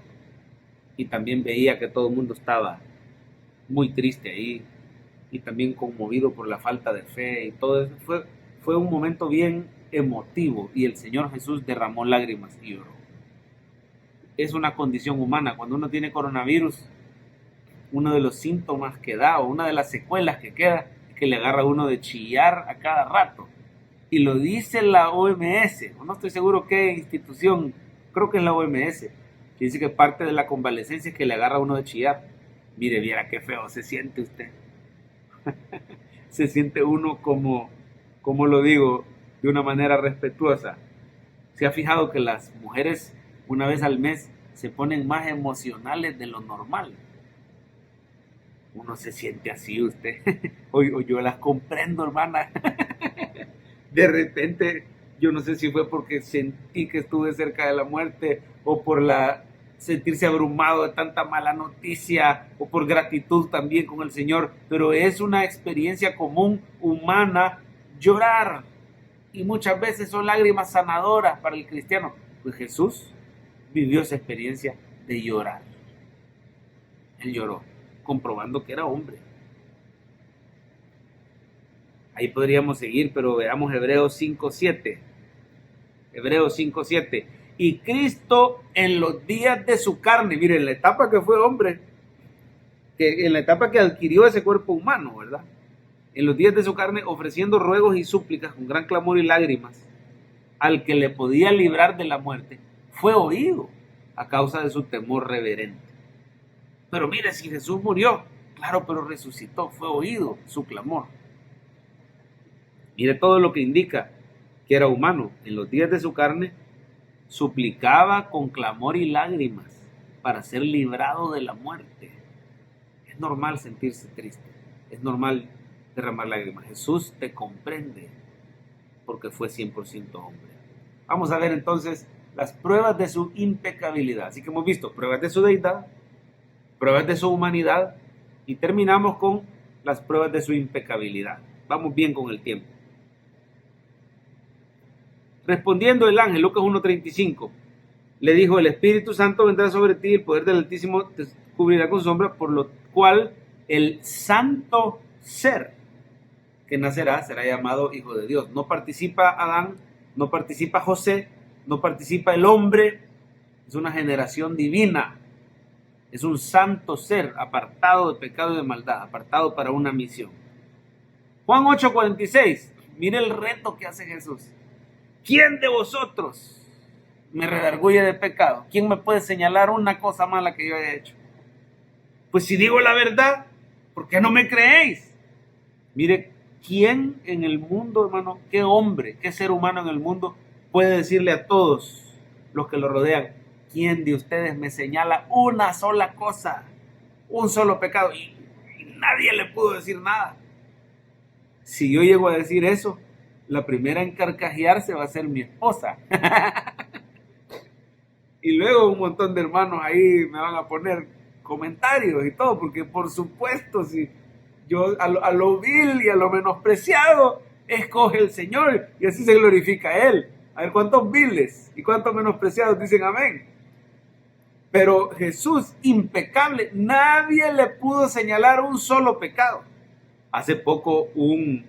Y también veía que todo el mundo estaba muy triste ahí. Y también conmovido por la falta de fe y todo eso. Fue un momento bien emotivo. Y el Señor Jesús derramó lágrimas y lloró. Es una condición humana. Cuando uno tiene coronavirus, uno de los síntomas que da o una de las secuelas que queda es que le agarra a uno de chillar a cada rato. Y lo dice la OMS, no estoy seguro qué institución, creo que es la OMS, que dice que parte de la convalecencia es que le agarra a uno de chillar. Mire, viera qué feo se siente usted. Se siente uno como lo digo, de una manera respetuosa. ¿Se ha fijado que las mujeres una vez al mes se ponen más emocionales de lo normal? Uno se siente así usted. Hoy yo las comprendo, hermana. De repente, yo no sé si fue porque sentí que estuve cerca de la muerte o por la sentirse abrumado de tanta mala noticia o por gratitud también con el Señor, pero es una experiencia común humana llorar, y muchas veces son lágrimas sanadoras para el cristiano. Pues Jesús vivió esa experiencia de llorar. Él lloró, comprobando que era hombre. Ahí podríamos seguir, pero veamos Hebreos 5:7. Hebreos 5:7. Y Cristo en los días de su carne, miren, la etapa que fue hombre, que en la etapa que adquirió ese cuerpo humano, ¿verdad? En los días de su carne, ofreciendo ruegos y súplicas con gran clamor y lágrimas, al que le podía librar de la muerte, fue oído a causa de su temor reverente. Pero mire, si Jesús murió, claro, pero resucitó, fue oído su clamor. Mire todo lo que indica que era humano. En los días de su carne, suplicaba con clamor y lágrimas para ser librado de la muerte. Es normal sentirse triste, es normal derramar lágrimas. Jesús te comprende porque fue 100% hombre. Vamos a ver entonces las pruebas de su impecabilidad. Así que hemos visto pruebas de su deidad, pruebas de su humanidad, y terminamos con las pruebas de su impecabilidad. Vamos bien con el tiempo. Respondiendo el ángel, Lucas 1:35, le dijo: el Espíritu Santo vendrá sobre ti, el poder del Altísimo te cubrirá con sombra, por lo cual el santo ser que nacerá será llamado Hijo de Dios. No participa Adán, no participa José, no participa el hombre, es una generación divina, es un santo ser apartado de pecado y de maldad, apartado para una misión. Juan 8:46, mire el reto que hace Jesús. ¿Quién de vosotros me redarguye de pecado? ¿Quién me puede señalar una cosa mala que yo haya hecho? Pues si digo la verdad, ¿por qué no me creéis? Mire, ¿quién en el mundo, hermano, qué hombre, qué ser humano en el mundo puede decirle a todos los que lo rodean: ¿quién de ustedes me señala una sola cosa, un solo pecado? Y nadie le pudo decir nada. Si yo llego a decir eso, la primera en carcajearse va a ser mi esposa. Y luego un montón de hermanos ahí me van a poner comentarios y todo, porque por supuesto, si yo a lo vil y a lo menospreciado escoge el Señor, y así se glorifica a Él. A ver cuántos viles y cuántos menospreciados dicen amén. Pero Jesús, impecable, nadie le pudo señalar un solo pecado. Hace poco un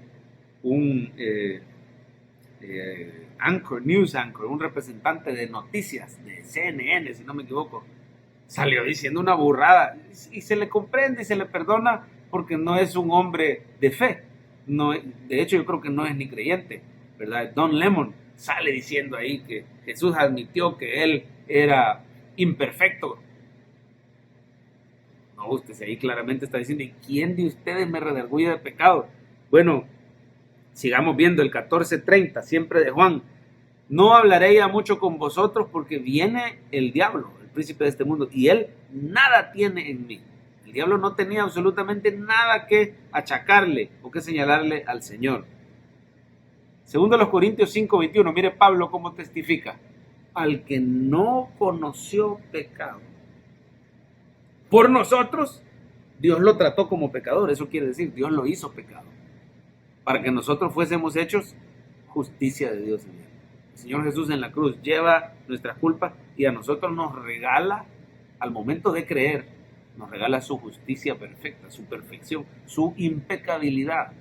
news anchor, un representante de noticias de CNN, si no me equivoco, salió diciendo una burrada, y se le comprende y se le perdona porque no es un hombre de fe. No, de hecho, yo creo que no es ni creyente, ¿verdad? Don Lemon sale diciendo ahí que Jesús admitió que él era imperfecto. No, usted ahí claramente está diciendo: ¿y quién de ustedes me redarguye de pecado? Bueno, sigamos viendo el 14:30, siempre de Juan. No hablaré ya mucho con vosotros porque viene el diablo, el príncipe de este mundo, y él nada tiene en mí. El diablo no tenía absolutamente nada que achacarle o que señalarle al Señor. Segundo los Corintios 5:21, mire Pablo cómo testifica: al que no conoció pecado, por nosotros Dios lo trató como pecador. Eso quiere decir, Dios lo hizo pecado, para que nosotros fuésemos hechos justicia de Dios en él. El Señor Jesús en la cruz lleva nuestras culpas y a nosotros nos regala, al momento de creer, nos regala su justicia perfecta, su perfección, su impecabilidad.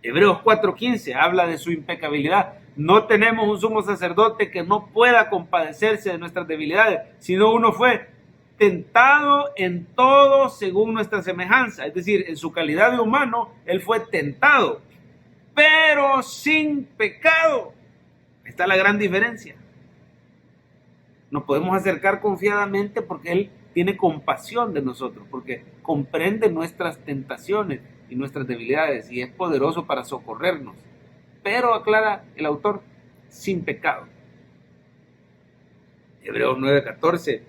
Hebreos 4:15 habla de su impecabilidad. No tenemos un sumo sacerdote que no pueda compadecerse de nuestras debilidades, sino uno fue tentado en todo según nuestra semejanza. Es decir, en su calidad de humano, él fue tentado, pero sin pecado. Está la gran diferencia. Nos podemos acercar confiadamente porque él tiene compasión de nosotros, porque comprende nuestras tentaciones y nuestras debilidades y es poderoso para socorrernos. Pero, aclara el autor, sin pecado. Hebreos 9:14,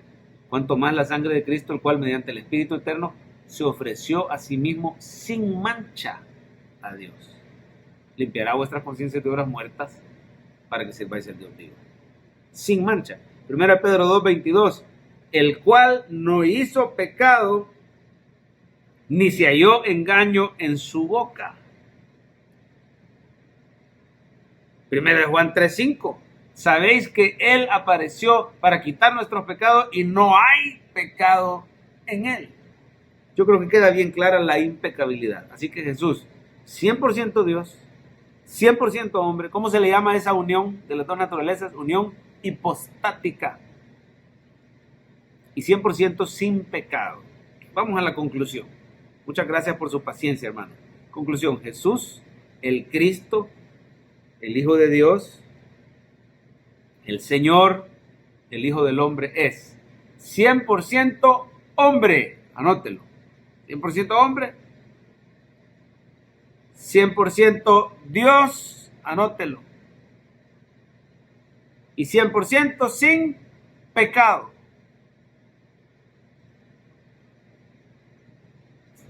cuanto más la sangre de Cristo, el cual mediante el Espíritu Eterno se ofreció a sí mismo sin mancha a Dios, limpiará vuestras conciencias de obras muertas para que sirváis al Dios vivo. Sin mancha. 1 Pedro 2:22, el cual no hizo pecado, ni se halló engaño en su boca. 1 Juan 3:5, sabéis que Él apareció para quitar nuestros pecados y no hay pecado en Él. Yo creo que queda bien clara la impecabilidad. Así que Jesús, 100% Dios, 100% hombre. ¿Cómo se le llama a esa unión de las dos naturalezas? Unión hipostática. Y 100% sin pecado. Vamos a la conclusión. Muchas gracias por su paciencia, hermano. Conclusión, Jesús, el Cristo, el Hijo de Dios, el Señor, el Hijo del Hombre, es 100% hombre. Anótelo. 100% hombre, 100% Dios, anótelo. Y 100% sin pecado.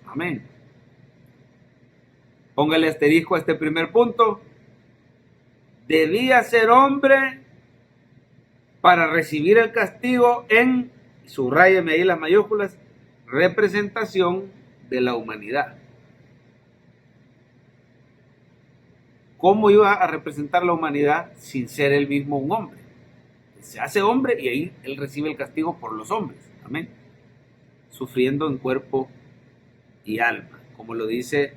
Amén. Póngale asterisco a este primer punto. Debía ser hombre para recibir el castigo en, subráyeme ahí las mayúsculas, representación de la humanidad. ¿Cómo iba a representar la humanidad sin ser él mismo un hombre? Se hace hombre y ahí él recibe el castigo por los hombres. Amén. Sufriendo en cuerpo y alma, como lo dice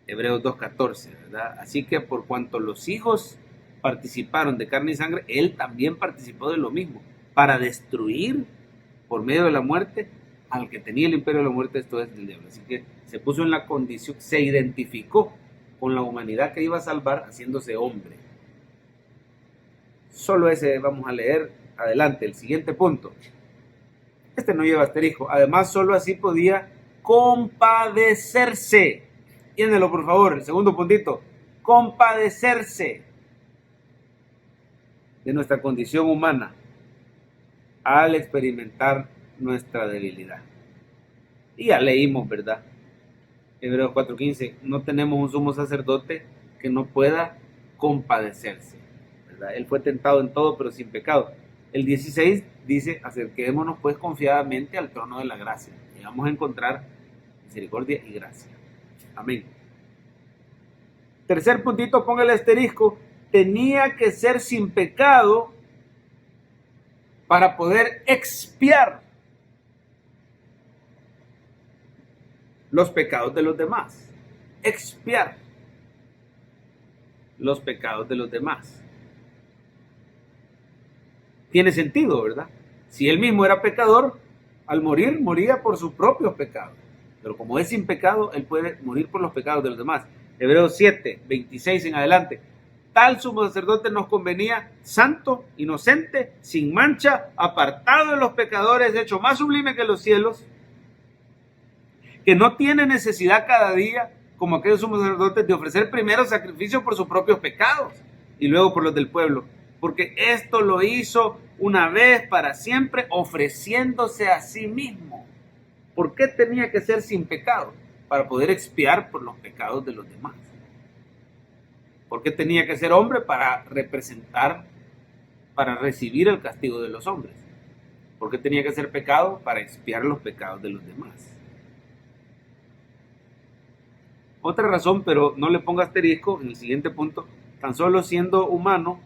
Hebreos 2:14, ¿verdad? Así que por cuanto los hijos participaron de carne y sangre, él también participó de lo mismo, para destruir por medio de la muerte al que tenía el imperio de la muerte, esto es el diablo. Así que se puso en la condición, se identificó con la humanidad que iba a salvar haciéndose hombre. Solo ese vamos a leer. Adelante, el siguiente punto. Este no lleva asterisco. Además, solo así podía compadecerse. Llénelo, por favor, el segundo puntito. Compadecerse de nuestra condición humana al experimentar nuestra debilidad. Y ya leímos, ¿verdad? Hebreos 4:15, no tenemos un sumo sacerdote que no pueda compadecerse, ¿verdad? Él fue tentado en todo, pero sin pecado. El 16 dice, acerquémonos pues confiadamente al trono de la gracia, y vamos a encontrar misericordia y gracia. Amén. Tercer puntito, ponga el asterisco, tenía que ser sin pecado para poder expiar los pecados de los demás. Expiar los pecados de los demás. Tiene sentido, ¿verdad? Si él mismo era pecador, al morir, moría por sus propios pecados. Pero como es sin pecado, él puede morir por los pecados de los demás. Hebreos 7:26 en adelante. Tal sumo sacerdote nos convenía, santo, inocente, sin mancha, apartado de los pecadores, hecho más sublime que los cielos, que no tiene necesidad cada día, como aquellos sumos sacerdotes, de ofrecer primero sacrificio por sus propios pecados y luego por los del pueblo, porque esto lo hizo una vez para siempre, ofreciéndose a sí mismo. ¿Por qué tenía que ser sin pecado? Para poder expiar por los pecados de los demás. ¿Por qué tenía que ser hombre? Para representar, para recibir el castigo de los hombres. ¿Por qué tenía que ser pecado? Para expiar los pecados de los demás. Otra razón, pero no le ponga asterisco en el siguiente punto, tan solo siendo humano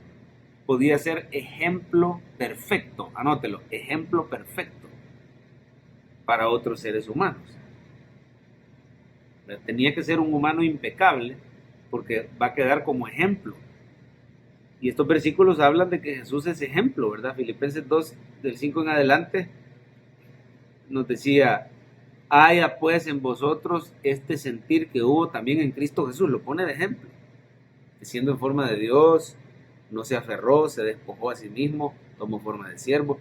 podía ser ejemplo perfecto, anótelo, ejemplo perfecto para otros seres humanos. Tenía que ser un humano impecable porque va a quedar como ejemplo. Y estos versículos hablan de que Jesús es ejemplo, ¿verdad? Filipenses 2, del 5 en adelante, nos decía, haya pues en vosotros este sentir que hubo también en Cristo Jesús, lo pone de ejemplo, que siendo en forma de Dios, no se aferró, se despojó a sí mismo, tomó forma de siervo,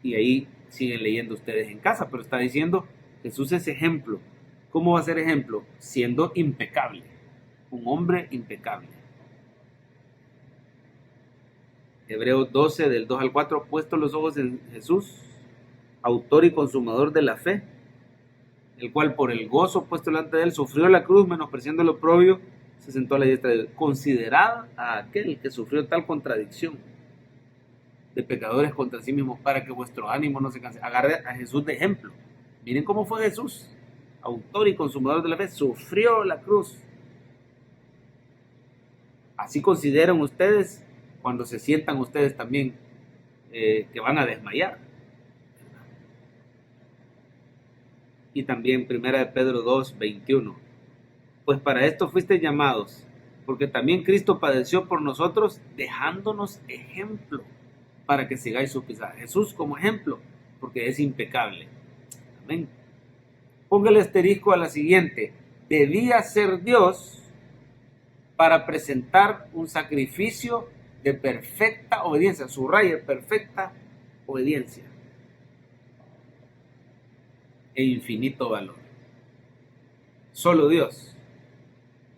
y ahí siguen leyendo ustedes en casa, pero está diciendo, Jesús es ejemplo. ¿Cómo va a ser ejemplo? Siendo impecable, un hombre impecable. Hebreos 12, del 2 al 4, puesto los ojos en Jesús, autor y consumador de la fe, el cual por el gozo puesto delante de él sufrió la cruz, menospreciando el oprobio, se sentó a la diestra de Dios. Considerad a aquel que sufrió tal contradicción, de pecadores contra sí mismos para que vuestro ánimo no se canse. Agarre a Jesús de ejemplo. Miren cómo fue Jesús, autor y consumador de la fe, sufrió la cruz. Así consideran ustedes cuando se sientan ustedes también que van a desmayar. Y también 1 de Pedro 2, 21. Pues para esto fuisteis llamados, porque también Cristo padeció por nosotros, dejándonos ejemplo, para que sigáis sus pisadas. Jesús como ejemplo, porque es impecable. Amén. Póngale asterisco a la siguiente. Debía ser Dios para presentar un sacrificio de perfecta obediencia. Subraya, perfecta obediencia e infinito valor. Solo Dios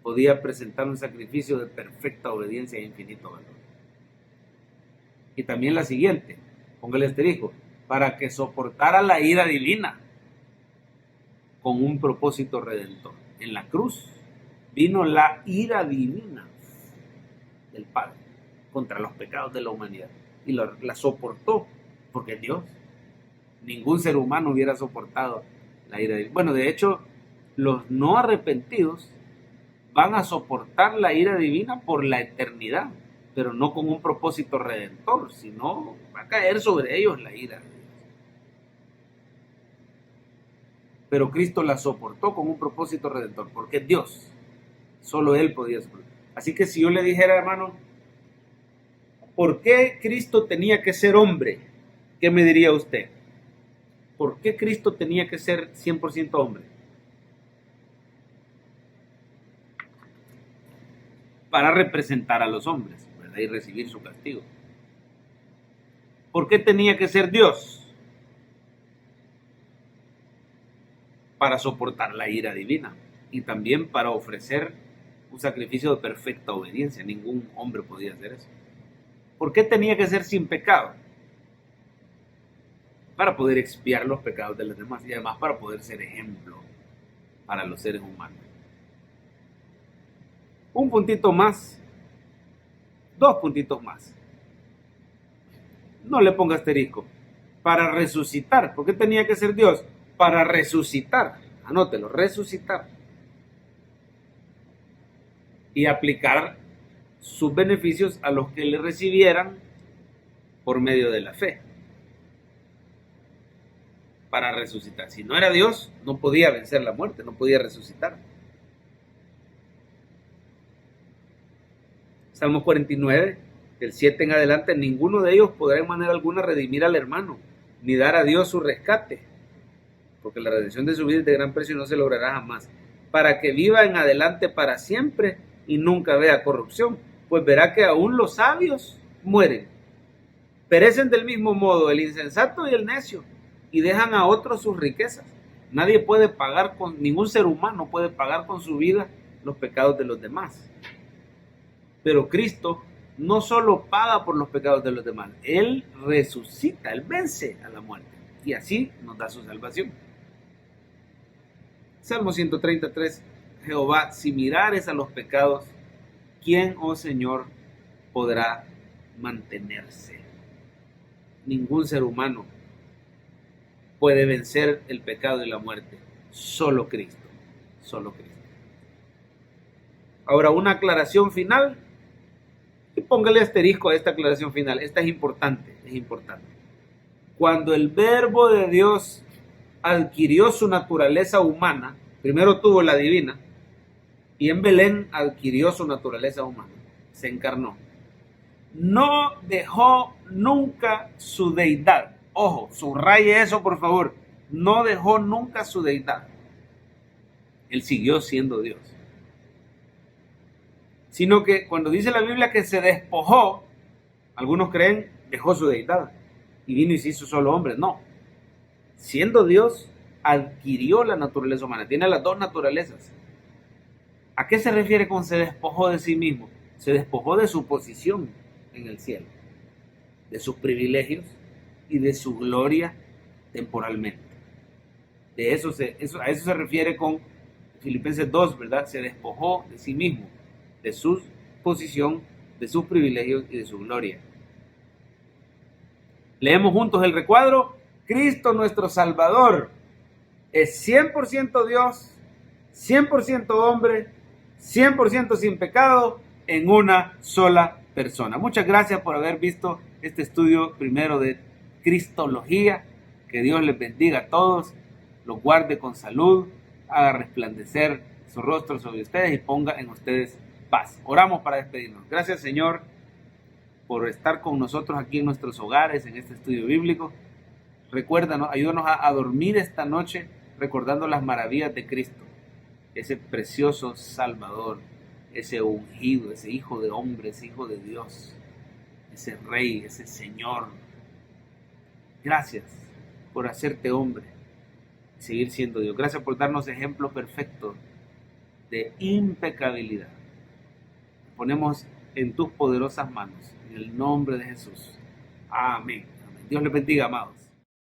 podía presentar un sacrificio de perfecta obediencia e infinito valor. Y también la siguiente, póngale asterisco, para que soportara la ira divina con un propósito redentor. En la cruz vino la ira divina del Padre contra los pecados de la humanidad y la soportó, porque Dios, ningún ser humano hubiera soportado la ira divina. Bueno, de hecho, los no arrepentidos van a soportar la ira divina por la eternidad, pero no con un propósito redentor, sino va a caer sobre ellos la ira. Pero Cristo la soportó con un propósito redentor, porque es Dios. Solo Él podía soportar. Así que si yo le dijera, hermano, ¿por qué Cristo tenía que ser hombre? ¿Qué me diría usted? ¿Por qué Cristo tenía que ser 100% hombre? Para representar a los hombres, ¿verdad? Y recibir su castigo. ¿Por qué tenía que ser Dios? Para soportar la ira divina y también para ofrecer un sacrificio de perfecta obediencia. Ningún hombre podía hacer eso. ¿Por qué tenía que ser sin pecado? Para poder expiar los pecados de los demás y además para poder ser ejemplo para los seres humanos. Un puntito más, 2 puntitos más. No le ponga asterisco. Para resucitar. ¿Por qué tenía que ser Dios? Para resucitar. Anótelo, resucitar. Y aplicar sus beneficios a los que le recibieran por medio de la fe. Para resucitar. Si no era Dios, no podía vencer la muerte, no podía resucitar. Salmo 49, del 7 en adelante, ninguno de ellos podrá en manera alguna redimir al hermano, ni dar a Dios su rescate, porque la redención de su vida es de gran precio y no se logrará jamás, para que viva en adelante para siempre y nunca vea corrupción, pues verá que aún los sabios mueren. Perecen del mismo modo el insensato y el necio, y dejan a otros sus riquezas. Nadie puede pagar ningún ser humano puede pagar con su vida los pecados de los demás. Pero Cristo no solo paga por los pecados de los demás, Él resucita, Él vence a la muerte y así nos da su salvación. Salmo 133, Jehová, si mirares a los pecados, ¿quién, oh Señor, podrá mantenerse? Ningún ser humano puede vencer el pecado y la muerte, solo Cristo, solo Cristo. Ahora una aclaración final. Y póngale asterisco a esta aclaración final. Esta es importante, es importante. Cuando el Verbo de Dios adquirió su naturaleza humana, primero tuvo la divina, y en Belén adquirió su naturaleza humana, se encarnó. No dejó nunca su deidad. Ojo, subraye eso por favor. No dejó nunca su deidad. Él siguió siendo Dios. Sino que cuando dice la Biblia que se despojó, algunos creen dejó su deidad y vino y se hizo solo hombre. No, siendo Dios adquirió la naturaleza humana, tiene las dos naturalezas. ¿A qué se refiere con se despojó de sí mismo? Se despojó de su posición en el cielo, de sus privilegios y de su gloria temporalmente. A eso se refiere con Filipenses 2, ¿verdad? Se despojó de sí mismo, de su posición, de sus privilegios y de su gloria. Leemos juntos el recuadro. Cristo nuestro Salvador es 100% Dios, 100% hombre, 100% sin pecado, en una sola persona. Muchas gracias por haber visto este estudio primero de Cristología. Que Dios les bendiga a todos, los guarde con salud, haga resplandecer su rostro sobre ustedes y ponga en ustedes paz. Oramos para despedirnos. Gracias, Señor, por estar con nosotros aquí en nuestros hogares, en este estudio bíblico. Recuérdanos, ayúdanos a dormir esta noche recordando las maravillas de Cristo, ese precioso Salvador, ese ungido, ese hijo de hombre, ese hijo de Dios, ese rey, ese Señor. Gracias por hacerte hombre y seguir siendo Dios. Gracias por darnos ejemplo perfecto de impecabilidad. Ponemos en tus poderosas manos, en el nombre de Jesús. Amén. Dios les bendiga, amados.